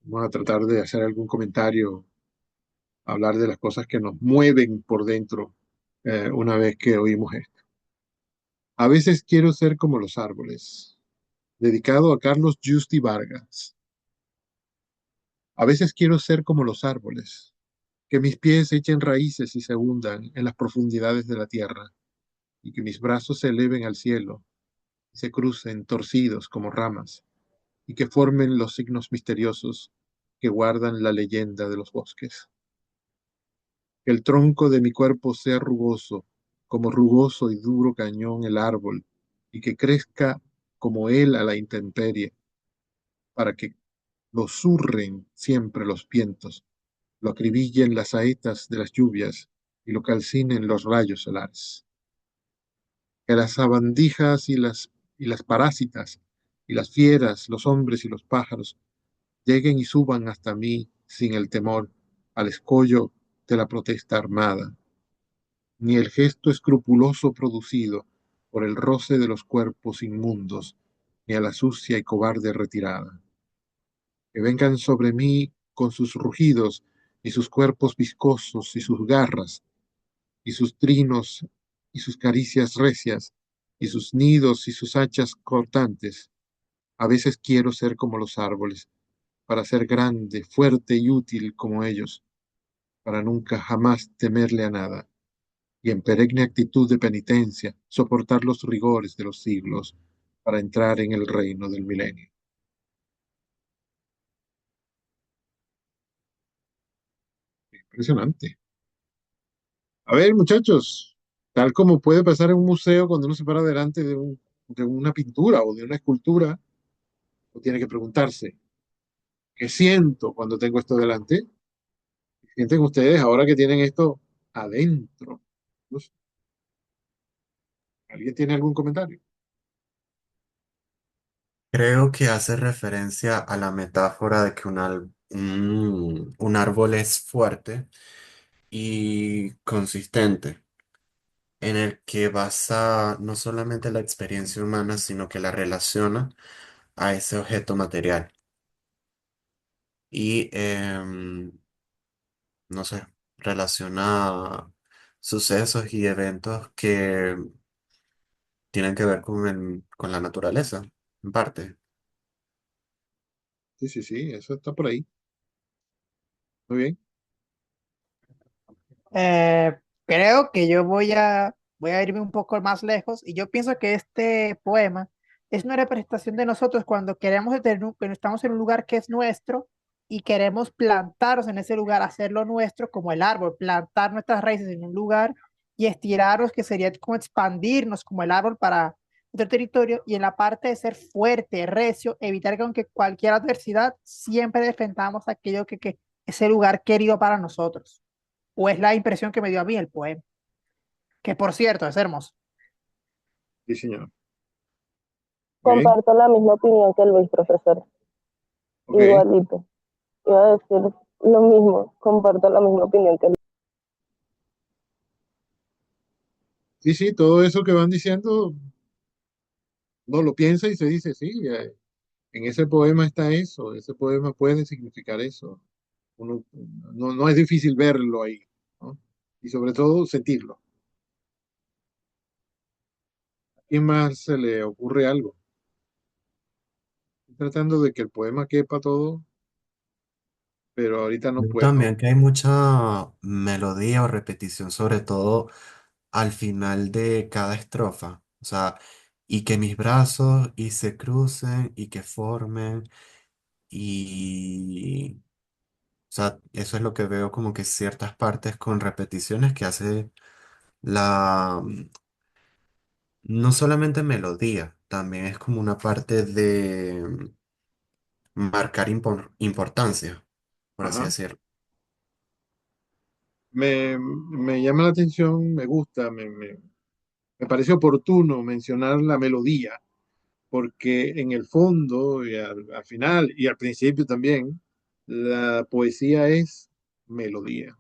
Vamos a tratar de hacer algún comentario, hablar de las cosas que nos mueven por dentro una vez que oímos esto. A veces quiero ser como los árboles, dedicado a Carlos Justi Vargas. A veces quiero ser como los árboles, que mis pies echen raíces y se hundan en las profundidades de la tierra, y que mis brazos se eleven al cielo y se crucen torcidos como ramas, y que formen los signos misteriosos que guardan la leyenda de los bosques. Que el tronco de mi cuerpo sea rugoso, como rugoso y duro cañón el árbol, y que crezca como él a la intemperie, para que lo zurren siempre los vientos, lo acribillen las saetas de las lluvias y lo calcinen los rayos solares. Que las sabandijas y las parásitas, y las fieras, los hombres y los pájaros, lleguen y suban hasta mí sin el temor al escollo de la protesta armada, ni el gesto escrupuloso producido por el roce de los cuerpos inmundos, ni a la sucia y cobarde retirada. Que vengan sobre mí con sus rugidos y sus cuerpos viscosos y sus garras y sus trinos y sus caricias recias y sus nidos y sus hachas cortantes. A veces quiero ser como los árboles, para ser grande, fuerte y útil como ellos, para nunca jamás temerle a nada, y en perenne actitud de penitencia soportar los rigores de los siglos para entrar en el reino del milenio. Impresionante. A ver, muchachos, tal como puede pasar en un museo cuando uno se para delante de una pintura o de una escultura, uno tiene que preguntarse, ¿qué siento cuando tengo esto delante? ¿Qué sienten ustedes ahora que tienen esto adentro? No sé, ¿alguien tiene algún comentario? Creo que hace referencia a la metáfora de que un árbol es fuerte y consistente, en el que basa no solamente la experiencia humana, sino que la relaciona a ese objeto material. Y, no sé, relaciona sucesos y eventos que tienen que ver con la naturaleza, en parte. Sí, sí, sí, eso está por ahí. Muy bien. Eh, Creo que yo voy a irme un poco más lejos y yo pienso que este poema es una representación de nosotros cuando queremos cuando estamos en un lugar que es nuestro y queremos plantarnos en ese lugar, hacerlo nuestro como el árbol, plantar nuestras raíces en un lugar y estirarnos, que sería como expandirnos como el árbol para otro territorio y en la parte de ser fuerte, recio, evitar que aunque cualquier adversidad, siempre defendamos aquello que ese lugar querido para nosotros. O es la impresión que me dio a mí el poema, que por cierto es hermoso. Sí, señor. Muy bien. Comparto la misma opinión que Luis, profesor. Ok. Igualito. Iba a decir lo mismo. Comparto la misma opinión que Luis. Sí, sí, todo eso que van diciendo, uno lo piensa y se dice, sí, en ese poema está eso, ese poema puede significar eso. Uno, no es difícil verlo ahí, ¿no? Y sobre todo sentirlo. ¿A quién más se le ocurre algo? Estoy tratando de que el poema quepa todo, pero ahorita no puedo. También que hay mucha melodía o repetición, sobre todo al final de cada estrofa. O sea, y que mis brazos y se crucen y que formen y... O sea, eso es lo que veo como que ciertas partes con repeticiones que hace la... No solamente melodía, también es como una parte de marcar importancia, por así Ajá. decirlo. Me llama la atención, me gusta, me parece oportuno mencionar la melodía, porque en el fondo, y al final y al principio también, la poesía es melodía.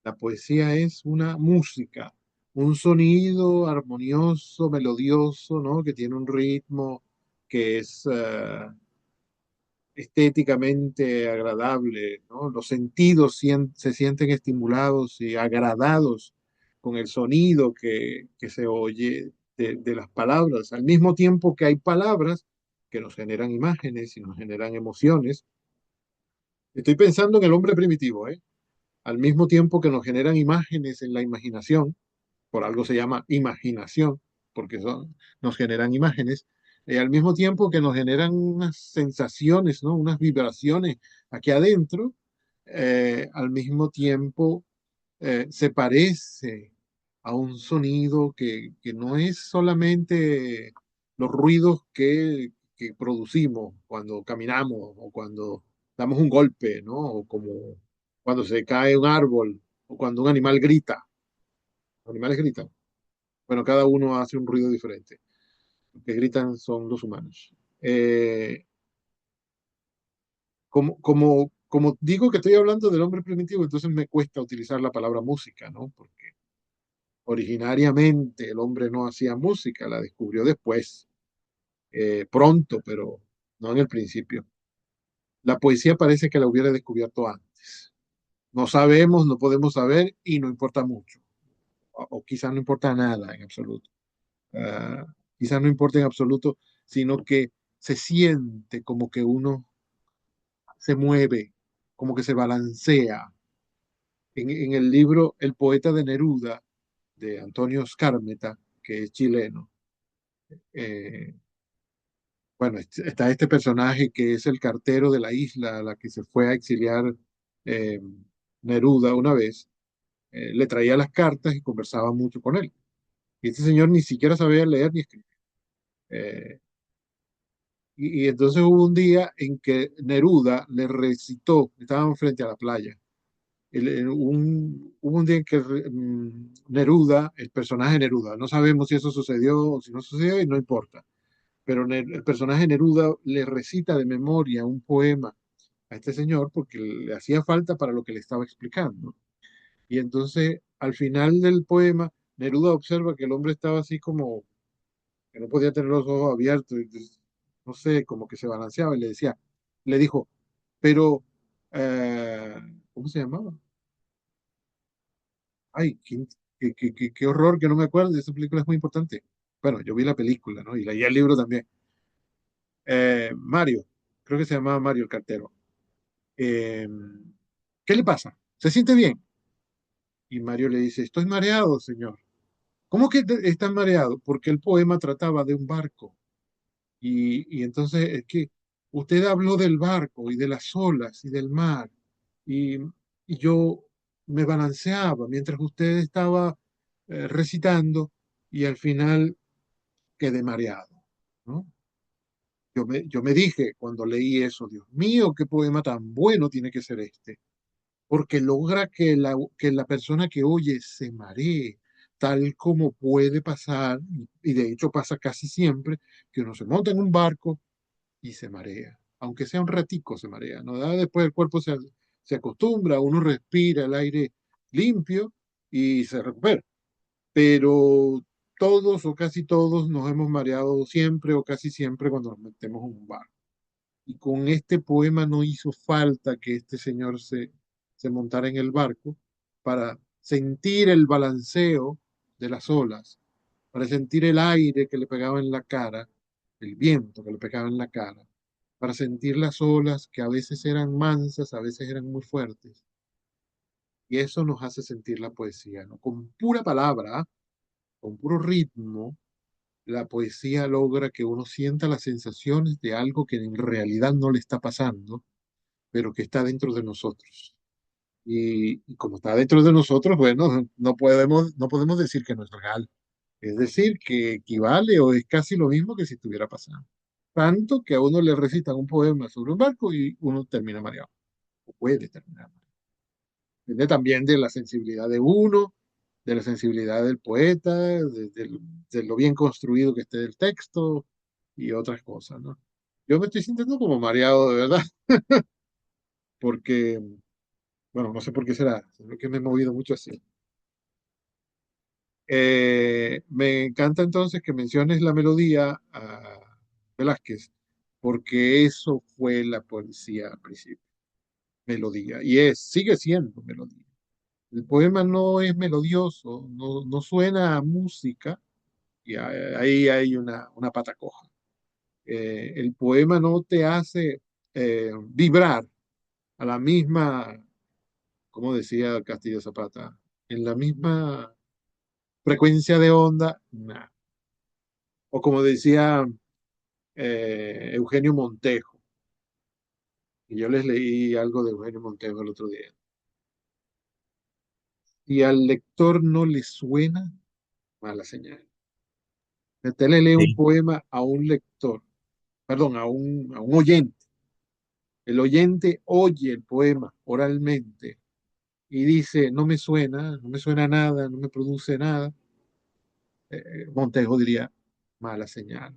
La poesía es una música, un sonido armonioso, melodioso, ¿no? Que tiene un ritmo que es estéticamente agradable, ¿no? Los sentidos se sienten estimulados y agradados con el sonido que se oye de las palabras, al mismo tiempo que hay palabras que nos generan imágenes y nos generan emociones. Estoy pensando en el hombre primitivo, ¿eh? Al mismo tiempo que nos generan imágenes en la imaginación, por algo se llama imaginación, porque nos generan imágenes, al mismo tiempo que nos generan unas sensaciones, ¿no? Unas vibraciones aquí adentro, al mismo tiempo se parece a un sonido que no es solamente los ruidos que producimos cuando caminamos o cuando damos un golpe, ¿no? O como cuando se cae un árbol o cuando un animal grita. Los animales gritan. Bueno, cada uno hace un ruido diferente. Los que gritan son los humanos. Como digo que estoy hablando del hombre primitivo, entonces me cuesta utilizar la palabra música, ¿no? Porque originariamente el hombre no hacía música, la descubrió después, pronto, pero no en el principio. La poesía parece que la hubiera descubierto antes. No sabemos, no podemos saber y no importa mucho, o quizás no importa nada en absoluto. Ah, quizás no importa en absoluto, sino que se siente como que uno se mueve, como que se balancea. En el libro El poeta de Neruda, de Antonio Skármeta, que es chileno, eh, bueno, está este personaje que es el cartero de la isla a la que se fue a exiliar eh, Neruda una vez le traía las cartas y conversaba mucho con él. Y este señor ni siquiera sabía leer ni escribir. Eh, y entonces hubo un día en que Neruda le recitó, estaban frente a la playa, hubo un día en que Neruda, el personaje Neruda, no sabemos si eso sucedió o si no sucedió y no importa, pero el personaje Neruda le recita de memoria un poema a este señor porque le hacía falta para lo que le estaba explicando. Y entonces, al final del poema, Neruda observa que el hombre estaba así como que no podía tener los ojos abiertos, y, pues, no sé, como que se balanceaba y le decía, le dijo, pero, eh, ¿cómo se llamaba? Ay, qué horror que no me acuerdo, esa película es muy importante. Bueno, yo vi la película, ¿no? Y leí el libro también. Mario, creo que se llamaba Mario el cartero. Eh, ¿Qué le pasa? ¿Se siente bien? Y Mario le dice, estoy mareado, señor. ¿Cómo que estás mareado? Porque el poema trataba de un barco. Y entonces es que usted habló del barco y de las olas y del mar. Y, y yo me balanceaba mientras usted estaba recitando y al final quedé mareado, ¿no? Yo me dije cuando leí eso, Dios mío, qué poema tan bueno tiene que ser este, porque logra que la persona que oye se maree, tal como puede pasar, y de hecho pasa casi siempre, que uno se monta en un barco y se marea, aunque sea un ratico se marea, ¿no? Ya después el cuerpo se acostumbra, uno respira el aire limpio y se recupera, pero todos o casi todos nos hemos mareado siempre o casi siempre cuando nos metemos en un barco. Y con este poema no hizo falta que este señor se montara en el barco para sentir el balanceo de las olas, para sentir el aire que le pegaba en la cara, el viento que le pegaba en la cara, para sentir las olas que a veces eran mansas, a veces eran muy fuertes. Y eso nos hace sentir la poesía, ¿no? Con pura palabra, ¿ah? Con puro ritmo, la poesía logra que uno sienta las sensaciones de algo que en realidad no le está pasando, pero que está dentro de nosotros. Y como está dentro de nosotros, bueno, no podemos decir que no es real. Es decir, que equivale o es casi lo mismo que si estuviera pasando. Tanto que a uno le recitan un poema sobre un barco y uno termina mareado, o puede terminar mareado. Depende también de la sensibilidad de uno, de la sensibilidad del poeta, de lo bien construido que esté el texto y otras cosas, ¿no? Yo me estoy sintiendo como mareado de verdad, porque, bueno, no sé por qué será, sino que me he movido mucho así. Me encanta entonces que menciones la melodía a Velázquez, porque eso fue la poesía al principio, melodía, y sigue siendo melodía. El poema no es melodioso, no suena a música, y ahí hay una pata coja. El poema no te hace vibrar a la misma, como decía Castillo Zapata, en la misma frecuencia de onda, nah. O como decía Eugenio Montejo, y yo les leí algo de Eugenio Montejo el otro día. Si al lector no le suena, mala señal. Usted le lee un Sí. poema a un lector, perdón, a un oyente. El oyente oye el poema oralmente y dice, no me suena nada, no me produce nada. Montejo diría, mala señal.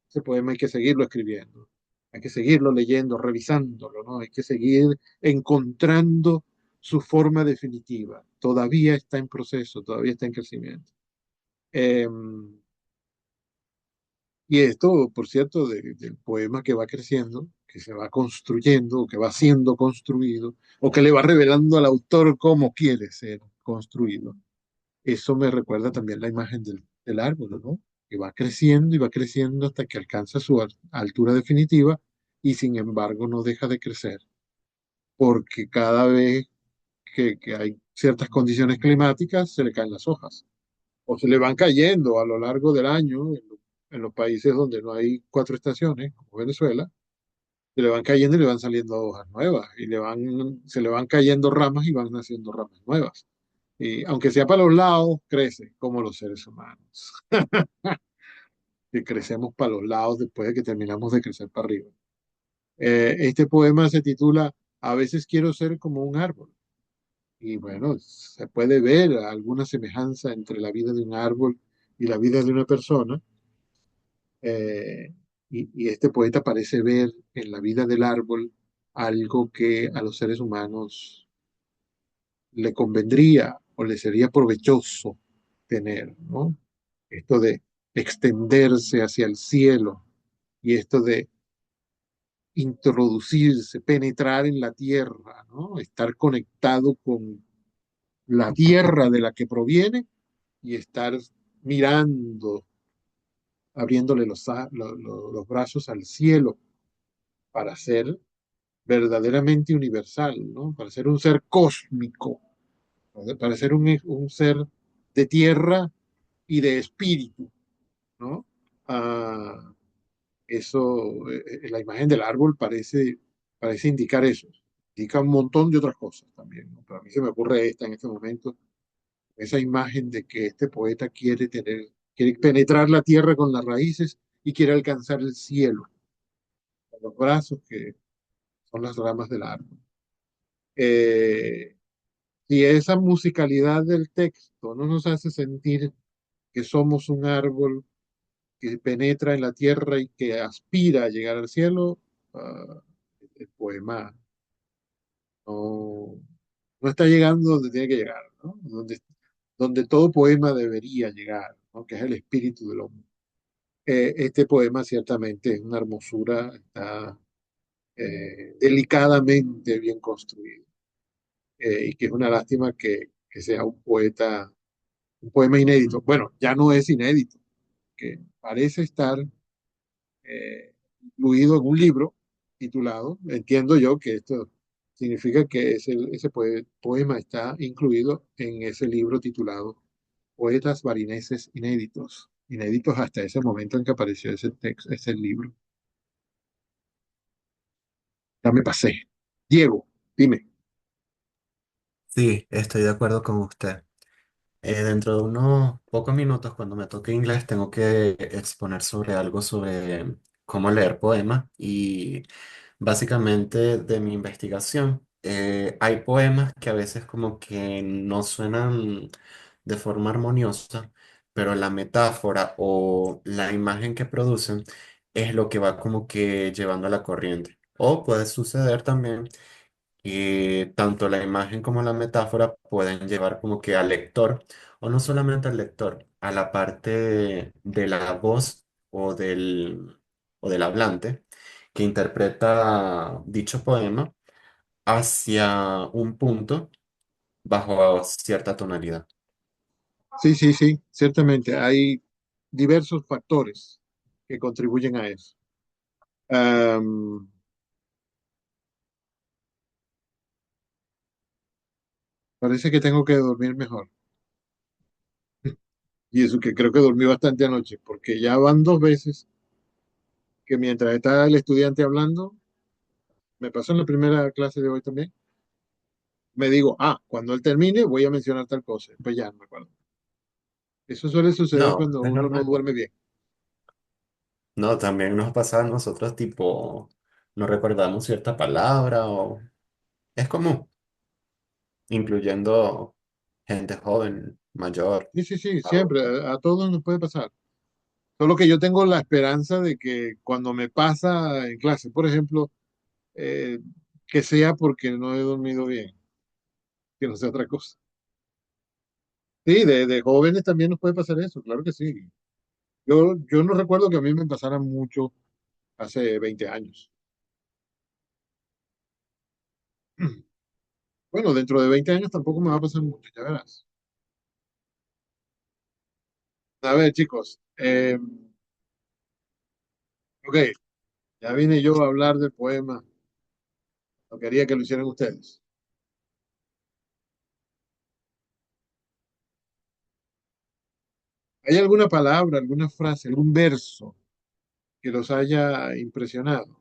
Ese poema hay que seguirlo escribiendo, hay que seguirlo leyendo, revisándolo, ¿no? Hay que seguir encontrando su forma definitiva. Todavía está en proceso, todavía está en crecimiento. Eh, y esto, por cierto, del poema que va creciendo, que se va construyendo, o que va siendo construido, o que le va revelando al autor cómo quiere ser construido. Eso me recuerda también la imagen del árbol, ¿no? Que va creciendo y va creciendo hasta que alcanza su altura definitiva y sin embargo no deja de crecer, porque cada vez que hay ciertas condiciones climáticas se le caen las hojas o se le van cayendo a lo largo del año en los países donde no hay cuatro estaciones, como Venezuela, Se le van cayendo y le van saliendo hojas nuevas, y se le van cayendo ramas y van naciendo ramas nuevas. Y aunque sea para los lados, crece como los seres humanos, que crecemos para los lados después de que terminamos de crecer para arriba. Este poema se titula A veces quiero ser como un árbol. Y bueno, se puede ver alguna semejanza entre la vida de un árbol y la vida de una persona. eh, y este poeta parece ver en la vida del árbol algo que a los seres humanos le convendría o le sería provechoso tener, ¿no? Esto de extenderse hacia el cielo y esto de introducirse, penetrar en la tierra, ¿no? Estar conectado con la tierra de la que proviene y estar mirando, abriéndole los brazos al cielo para ser verdaderamente universal, ¿no? Para ser un ser cósmico, para ser un ser de tierra y de espíritu, ¿no? Ah, la imagen del árbol parece indicar eso, indica un montón de otras cosas también, ¿no? Pero a mí se me ocurre esta en este momento, esa imagen de que este poeta quiere penetrar la tierra con las raíces y quiere alcanzar el cielo, con los brazos que son las ramas del árbol. Eh, y esa musicalidad del texto no nos hace sentir que somos un árbol que penetra en la tierra y que aspira a llegar al cielo, el poema no, no está llegando donde tiene que llegar, ¿no? Donde todo poema debería llegar, ¿no? Que es el espíritu del hombre. Este poema ciertamente es una hermosura, está delicadamente bien construido, y que es una lástima que sea un poema inédito. Bueno, ya no es inédito, que parece estar incluido en un libro titulado, entiendo yo que esto significa que poema está incluido en ese libro titulado Poetas Barineses Inéditos, inéditos hasta ese momento en que apareció ese texto, ese libro. Ya me pasé. Diego, dime. Sí, estoy de acuerdo con usted. Dentro de unos pocos minutos, cuando me toque inglés, tengo que exponer sobre algo sobre cómo leer poemas y básicamente de mi investigación. Hay poemas que a veces como que no suenan de forma armoniosa, pero la metáfora o la imagen que producen es lo que va como que llevando a la corriente. O puede suceder también y tanto la imagen como la metáfora pueden llevar como que al lector, o no solamente al lector, a la parte de la voz o del hablante que interpreta dicho poema hacia un punto bajo cierta tonalidad. Sí, sí, sí, ciertamente. Hay diversos factores que contribuyen a eso. Am, Parece que tengo que dormir mejor. Y eso que creo que dormí bastante anoche, porque ya van 2 veces que mientras está el estudiante hablando, me pasó en la primera clase de hoy también, me digo, cuando él termine voy a mencionar tal cosa, pues ya no me acuerdo. Eso suele suceder No, cuando es uno no normal. duerme bien. No, también nos pasa a nosotros tipo, no recordamos cierta palabra o es común, incluyendo gente joven, mayor. Sí, sí, sí, siempre, Adulto. a todos nos puede pasar. Solo que yo tengo la esperanza de que cuando me pasa en clase, por ejemplo, eh, que sea porque no he dormido bien, que no sea otra cosa. Sí, de jóvenes también nos puede pasar eso, claro que sí. Yo no recuerdo que a mí me pasara mucho hace 20 años. Bueno, dentro de 20 años tampoco me va a pasar mucho, ya verás. A ver, chicos, ok, ya vine yo a hablar del poema, no quería que lo hicieran ustedes. ¿Hay alguna palabra, alguna frase, algún verso que los haya impresionado?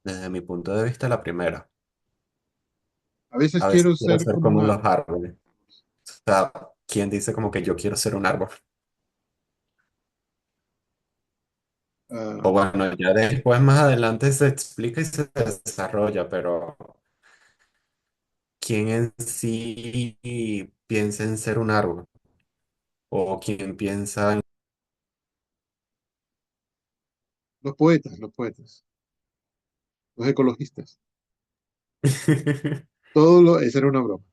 Desde mi punto de vista, la primera. A veces A veces quiero quiero ser ser como como un los árbol. árboles. O sea, ¿quién dice como que yo quiero ser un árbol? O Ah, bueno, ya después más adelante se explica y se desarrolla, pero ¿quién en sí piensa en ser un árbol? ¿O quién piensa en... los poetas, los ecologistas. Esa era una broma.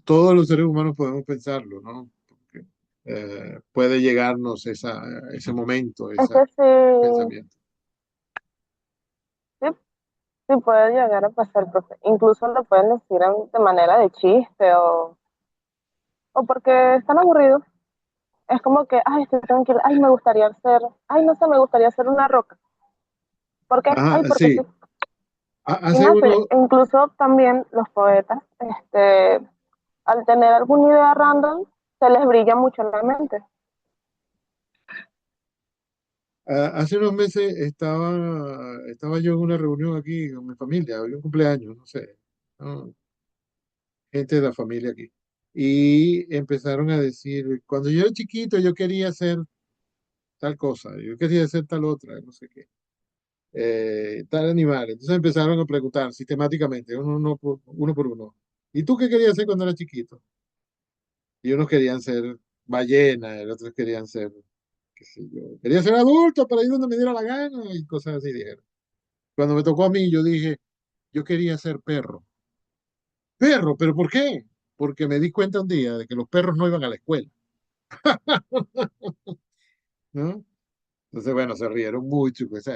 Todos los seres humanos podemos pensarlo, ¿no? Porque, puede llegarnos ese momento, Es ese que sí, pensamiento. sí, sí puede llegar a pasar, profe. Incluso lo pueden decir de manera de chiste o porque están aburridos. Es como que, ay, estoy tranquila, ay, me gustaría ser, ay, no sé, me gustaría ser una roca. ¿Por qué? Ay, Ah, porque sí. sí. Y Hace nace. uno, Incluso también los poetas, al tener alguna idea random, se les brilla mucho en la mente. hace unos meses estaba yo en una reunión aquí con mi familia, había un cumpleaños, no sé, ¿no? Gente de la familia aquí. Y empezaron a decir, cuando yo era chiquito yo quería hacer tal cosa, yo quería hacer tal otra, no sé qué, tal animal. Entonces empezaron a preguntar sistemáticamente, uno por uno. ¿Y tú qué querías hacer cuando eras chiquito? Y unos querían ser ballena, y otros querían ser, qué sé yo, quería ser adulto para ir donde me diera la gana y cosas así dijeron. Cuando me tocó a mí, yo dije, yo quería ser perro. Perro, ¿pero por qué? Porque me di cuenta un día de que los perros no iban a la escuela, ¿no? Entonces, bueno, se rieron mucho, pues,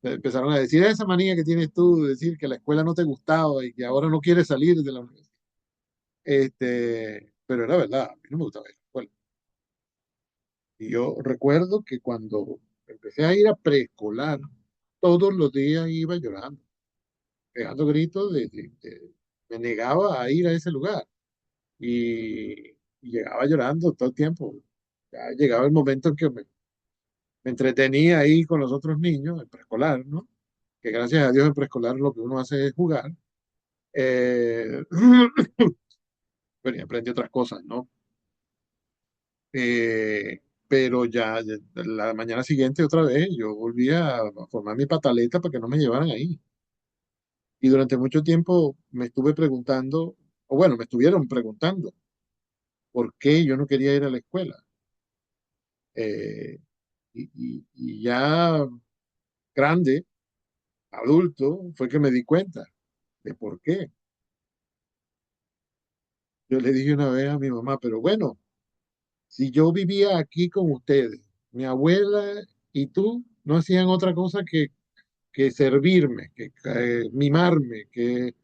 empezaron a decir esa manía que tienes tú de decir que la escuela no te gustaba y que ahora no quieres salir de la universidad. Pero era verdad, a mí no me gustaba ir a la escuela. Y yo recuerdo que cuando empecé a ir a preescolar, todos los días iba llorando, pegando gritos me negaba a ir a ese lugar y llegaba llorando todo el tiempo. Ya llegaba el momento en que me entretenía ahí con los otros niños, en preescolar, ¿no? Que gracias a Dios en preescolar lo que uno hace es jugar. Eh, bueno, y aprendí otras cosas, ¿no? Pero ya la mañana siguiente otra vez yo volví a formar mi pataleta para que no me llevaran ahí. Y durante mucho tiempo me estuve preguntando, o bueno, me estuvieron preguntando por qué yo no quería ir a la escuela. Eh, y ya grande, adulto, fue que me di cuenta de por qué. Yo le dije una vez a mi mamá, pero bueno, si yo vivía aquí con ustedes, mi abuela y tú no hacían otra cosa que servirme, que mimarme, que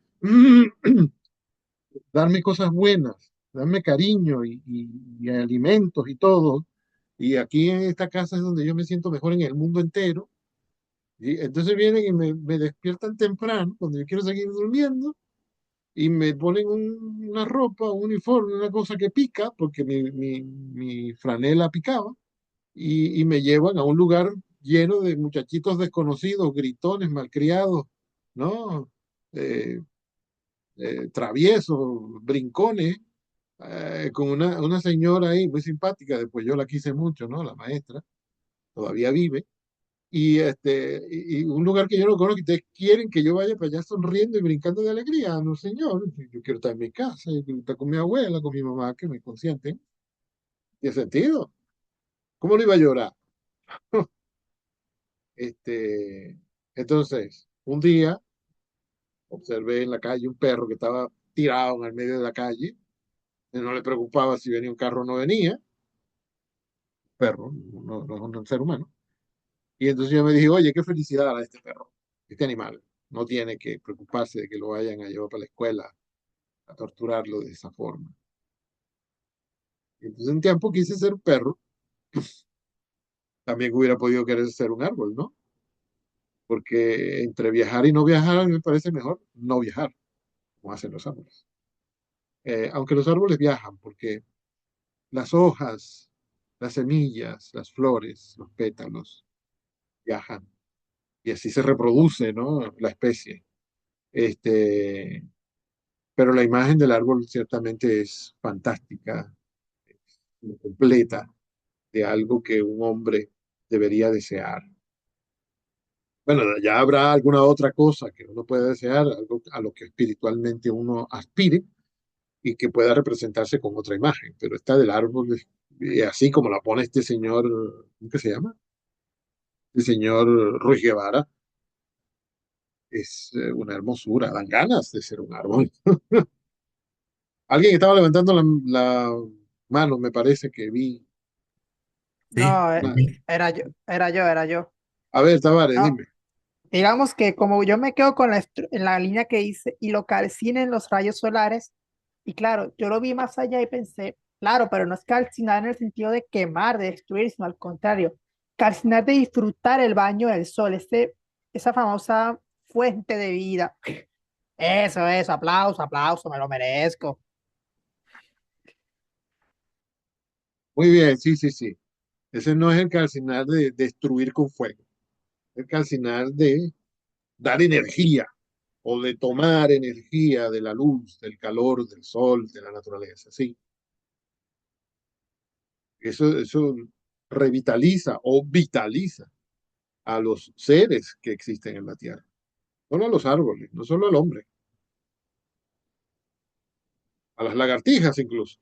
darme cosas buenas, darme cariño y alimentos y todo. Y aquí en esta casa es donde yo me siento mejor en el mundo entero. Y entonces vienen y me despiertan temprano, cuando yo quiero seguir durmiendo, y me ponen una ropa, un uniforme, una cosa que pica, porque mi franela picaba, y me llevan a un lugar lleno de muchachitos desconocidos, gritones, malcriados, ¿no? Eh, Traviesos, brincones, con una señora ahí muy simpática, después yo la quise mucho, ¿no? La maestra, todavía vive. Y un lugar que yo no conozco, y ustedes quieren que yo vaya para allá sonriendo y brincando de alegría. No, señor, yo quiero estar en mi casa, yo quiero estar con mi abuela, con mi mamá, que me consienten. ¿Tiene sentido? ¿Cómo no iba a llorar? Este, entonces, un día observé en la calle un perro que estaba tirado en el medio de la calle, y no le preocupaba si venía un carro o no venía, perro, no es un ser humano. Y entonces yo me dije, oye, qué felicidad a este perro, este animal. No tiene que preocuparse de que lo vayan a llevar para la escuela a torturarlo de esa forma. Y entonces un tiempo quise ser perro, también hubiera podido querer ser un árbol, ¿no? Porque entre viajar y no viajar, a mí me parece mejor no viajar, como hacen los árboles. Aunque los árboles viajan, porque las hojas, las semillas, las flores, los pétalos viajan. Y así se reproduce, ¿no? La especie. Este, pero la imagen del árbol ciertamente es fantástica, completa, de algo que un hombre debería desear. Bueno, ya habrá alguna otra cosa que uno pueda desear, algo a lo que espiritualmente uno aspire y que pueda representarse con otra imagen, pero esta del árbol, así como la pone este señor, ¿cómo que se llama? El señor Ruiz Guevara, es una hermosura, dan ganas de ser un árbol. Alguien estaba levantando la mano, me parece que vi. Sí, No, Una- era yo. A ver, Tavares, No, dime. digamos que como yo me quedo con en la línea que hice y lo calcine en los rayos solares, y claro, yo lo vi más allá y pensé, claro, pero no es calcinar en el sentido de quemar, de destruir, sino al contrario, calcinar de disfrutar el baño del sol, esa famosa fuente de vida. Eso, aplauso, aplauso, me lo merezco. Muy bien, sí, sí, sí. Ese no es el calcinar de destruir con fuego, es el calcinar de dar energía o de tomar energía de la luz, del calor, del sol, de la naturaleza. Sí, eso revitaliza o vitaliza a los seres que existen en la tierra, no solo a los árboles, no solo al hombre, a las lagartijas incluso.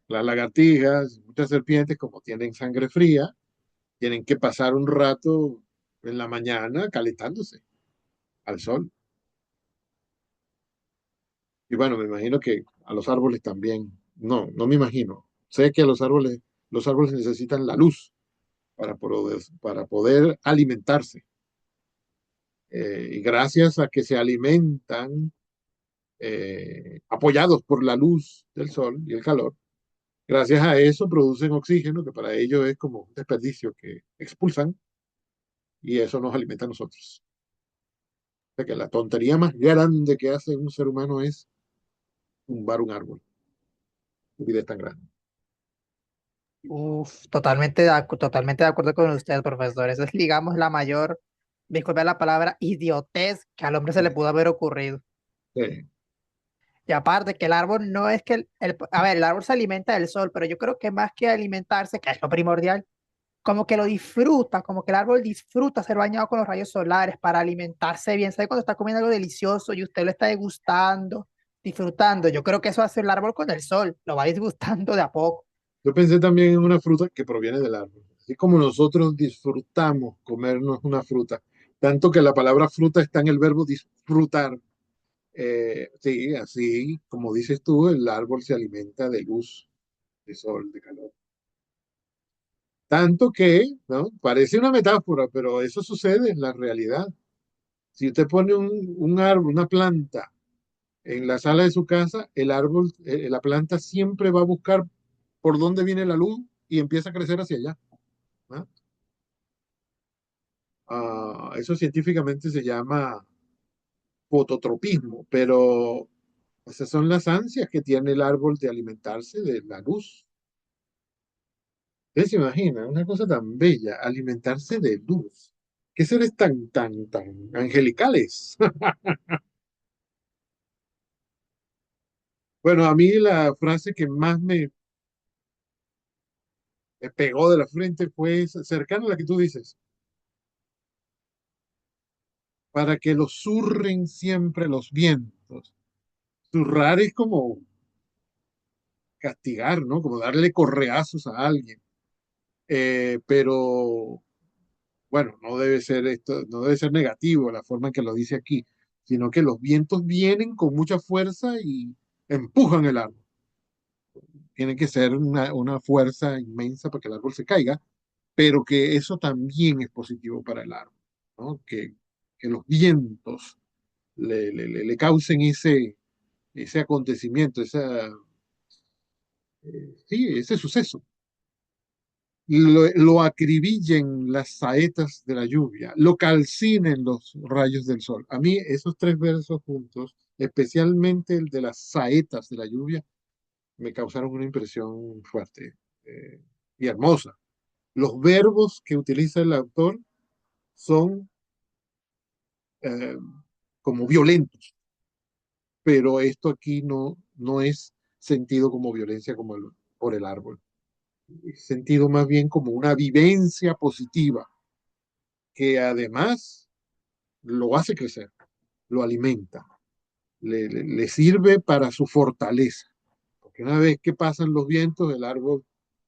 Las lagartijas, muchas serpientes, como tienen sangre fría, tienen que pasar un rato en la mañana calentándose al sol. Y bueno, me imagino que a los árboles también. No, no me imagino. Sé que los árboles necesitan la luz para poder alimentarse. Y gracias a que se alimentan apoyados por la luz del sol y el calor, gracias a eso producen oxígeno, que para ellos es como un desperdicio que expulsan, y eso nos alimenta a nosotros. O sea que la tontería más grande que hace un ser humano es tumbar un árbol. Su vida es tan grande. Uf, totalmente de acuerdo con usted, profesor. Esa es, digamos, la mayor, disculpe la palabra, idiotez que al hombre se le pudo haber ocurrido. Sí. Y aparte que el árbol no es que a ver, el árbol se alimenta del sol, pero yo creo que más que alimentarse, que es lo primordial, como que lo disfruta, como que el árbol disfruta ser bañado con los rayos solares para alimentarse bien. ¿Sabe cuando está comiendo algo delicioso y usted lo está degustando, disfrutando? Yo creo que eso hace el árbol con el sol, lo va disgustando de a poco. Yo pensé también en una fruta que proviene del árbol. Así como nosotros disfrutamos comernos una fruta, tanto que la palabra fruta está en el verbo disfrutar. Sí, así como dices tú, el árbol se alimenta de luz, de sol, de calor. Tanto que, ¿no? Parece una metáfora, pero eso sucede en la realidad. Si usted pone un árbol, una planta en la sala de su casa, el árbol, la planta siempre va a buscar por dónde viene la luz y empieza a crecer hacia allá. ¿No? Eso científicamente se llama fototropismo, pero esas son las ansias que tiene el árbol de alimentarse de la luz. Ustedes se imaginan, una cosa tan bella, alimentarse de luz. ¿Qué seres tan angelicales? Bueno, a mí la frase que más me pegó de la frente fue cercana a la que tú dices, para que los zurren siempre los vientos. Zurrar es como castigar, ¿no? Como darle correazos a alguien. Pero bueno, no debe ser esto, no debe ser negativo la forma en que lo dice aquí, sino que los vientos vienen con mucha fuerza y empujan el árbol. Tiene que ser una fuerza inmensa para que el árbol se caiga, pero que eso también es positivo para el árbol, ¿no? Que los vientos le causen ese acontecimiento, sí, ese suceso. Lo acribillen las saetas de la lluvia, lo calcinen los rayos del sol. A mí esos tres versos juntos, especialmente el de las saetas de la lluvia, me causaron una impresión fuerte eh, y hermosa. Los verbos que utiliza el autor son, eh, como violentos, pero esto aquí no es sentido como violencia como por el árbol, es sentido más bien como una vivencia positiva que además lo hace crecer, lo alimenta, le sirve para su fortaleza, porque una vez que pasan los vientos, el árbol,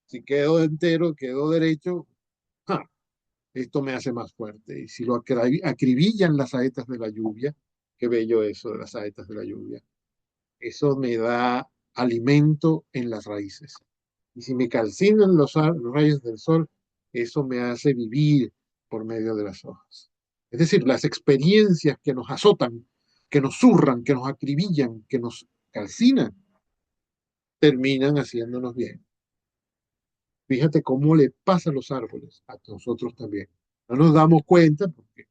si quedó entero, quedó derecho, ¡ja! Esto me hace más fuerte. Y si lo acribillan las saetas de la lluvia, qué bello eso de las saetas de la lluvia, eso me da alimento en las raíces. Y si me calcinan los rayos del sol, eso me hace vivir por medio de las hojas. Es decir, las experiencias que nos azotan, que nos zurran, que nos acribillan, que nos calcinan, terminan haciéndonos bien. Fíjate cómo le pasa a los árboles, a nosotros también. No nos damos cuenta porque,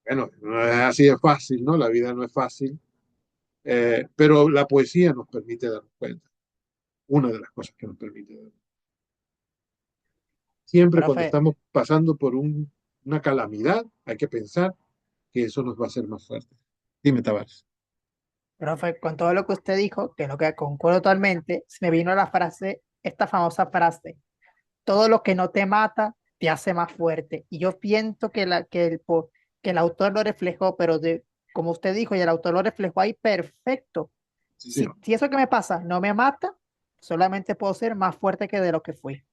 bueno, no es así de fácil, ¿no? La vida no es fácil, pero la poesía nos permite darnos cuenta. Una de las cosas que nos permite darnos. Siempre cuando Profe, estamos pasando por una calamidad, hay que pensar que eso nos va a hacer más fuertes. Dime, Tavares. profe, con todo lo que usted dijo, que lo que concuerdo totalmente, se me vino la frase, esta famosa frase, todo lo que no te mata te hace más fuerte. Y yo pienso que el autor lo reflejó, pero como usted dijo, y el autor lo reflejó ahí perfecto. Sí, Si, señor. si eso que me pasa no me mata, solamente puedo ser más fuerte que de lo que fui.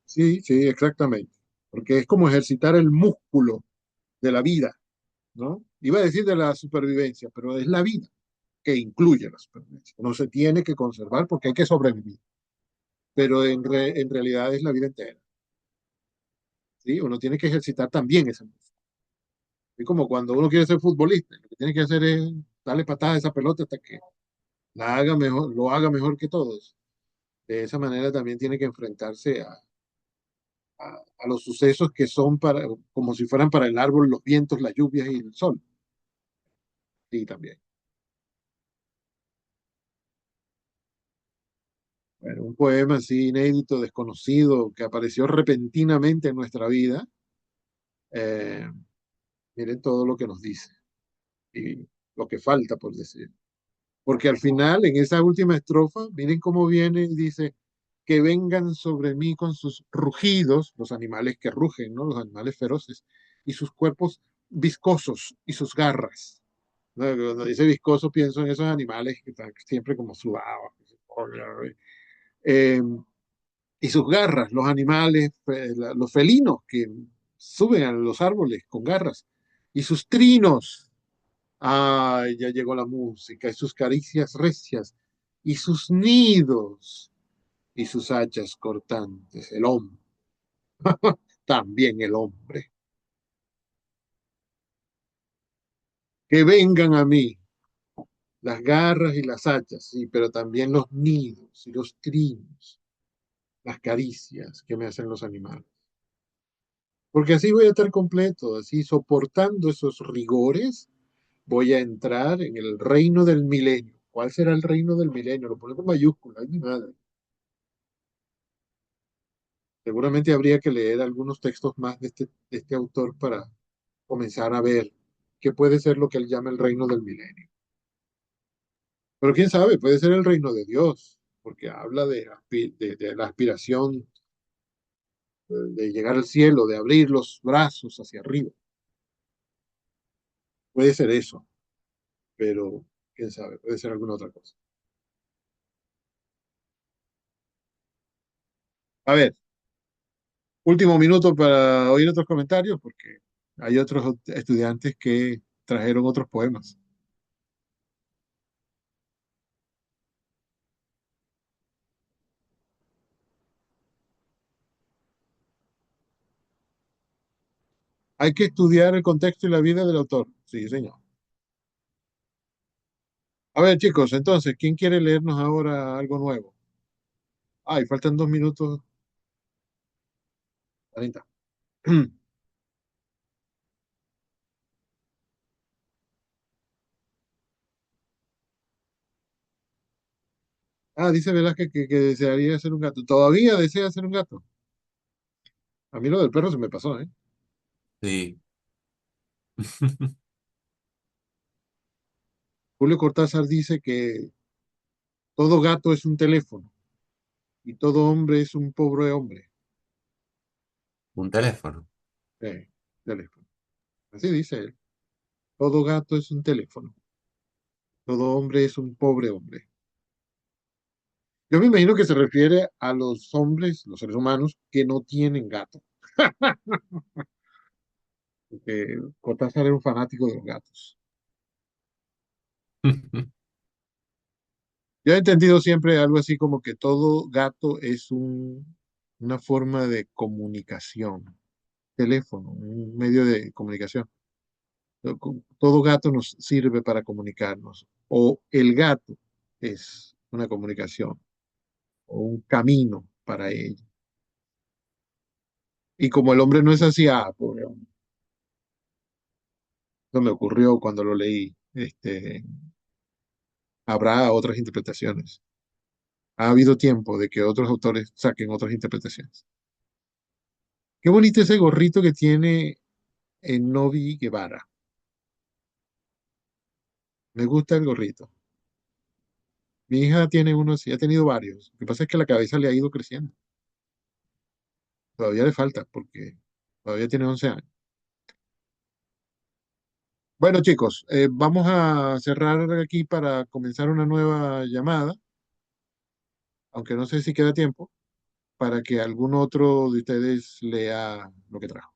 Sí, sí, exactamente. Porque es como ejercitar el músculo de la vida, ¿no? Iba a decir de la supervivencia, pero es la vida que incluye la supervivencia. No se tiene que conservar porque hay que sobrevivir, pero en realidad es la vida entera, ¿sí? Uno tiene que ejercitar también ese músculo. Es como cuando uno quiere ser futbolista, lo que tiene que hacer es darle patada a esa pelota hasta que la haga mejor, lo haga mejor que todos. De esa manera también tiene que enfrentarse a los sucesos que son para, como si fueran para el árbol, los vientos, las lluvias y el sol. Sí, también. Bueno, un poema así inédito, desconocido, que apareció repentinamente en nuestra vida. eh, Miren todo lo que nos dice y lo que falta por decir. Porque al final, en esa última estrofa, miren cómo viene y dice, que vengan sobre mí con sus rugidos, los animales que rugen, ¿no? Los animales feroces, y sus cuerpos viscosos y sus garras. ¿No? Cuando dice viscoso, pienso en esos animales que están siempre como sudados. Eh, y sus garras, los animales, los felinos que suben a los árboles con garras, y sus trinos. Ay, ya llegó la música, y sus caricias recias, y sus nidos, y sus hachas cortantes, el hombre, también el hombre. Que vengan a mí las garras y las hachas, sí, pero también los nidos y los trinos, las caricias que me hacen los animales. Porque así voy a estar completo, así soportando esos rigores, voy a entrar en el reino del milenio. ¿Cuál será el reino del milenio? Lo pongo con mayúscula, ay mi madre. Seguramente habría que leer algunos textos más de este autor para comenzar a ver qué puede ser lo que él llama el reino del milenio. Pero quién sabe, puede ser el reino de Dios, porque habla de la aspiración de llegar al cielo, de abrir los brazos hacia arriba. Puede ser eso, pero quién sabe, puede ser alguna otra cosa. A ver, último minuto para oír otros comentarios, porque hay otros estudiantes que trajeron otros poemas. Hay que estudiar el contexto y la vida del autor. Sí, señor. A ver, chicos, entonces, ¿quién quiere leernos ahora algo nuevo? Ay, faltan 2 minutos 40. Ah, dice Velázquez que desearía ser un gato. ¿Todavía desea ser un gato? A mí lo del perro se me pasó, ¿eh? Sí. Julio Cortázar dice que todo gato es un teléfono y todo hombre es un pobre hombre. Un teléfono. Teléfono. Así dice él. Todo gato es un teléfono. Todo hombre es un pobre hombre. Yo me imagino que se refiere a los hombres, los seres humanos, que no tienen gato. Porque Cortázar era un fanático de los gatos. Yo he entendido siempre algo así como que todo gato es una forma de comunicación, teléfono, un medio de comunicación. Todo gato nos sirve para comunicarnos. O el gato es una comunicación o un camino para ello. Y como el hombre no es así, pobre hombre. Eso me ocurrió cuando lo leí. Habrá otras interpretaciones. Ha habido tiempo de que otros autores saquen otras interpretaciones. Qué bonito ese gorrito que tiene en Novi Guevara. Me gusta el gorrito. Mi hija tiene uno así, ha tenido varios. Lo que pasa es que la cabeza le ha ido creciendo. Todavía le falta porque todavía tiene 11 años. Bueno, chicos, vamos a cerrar aquí para comenzar una nueva llamada, aunque no sé si queda tiempo, para que algún otro de ustedes lea lo que trajo.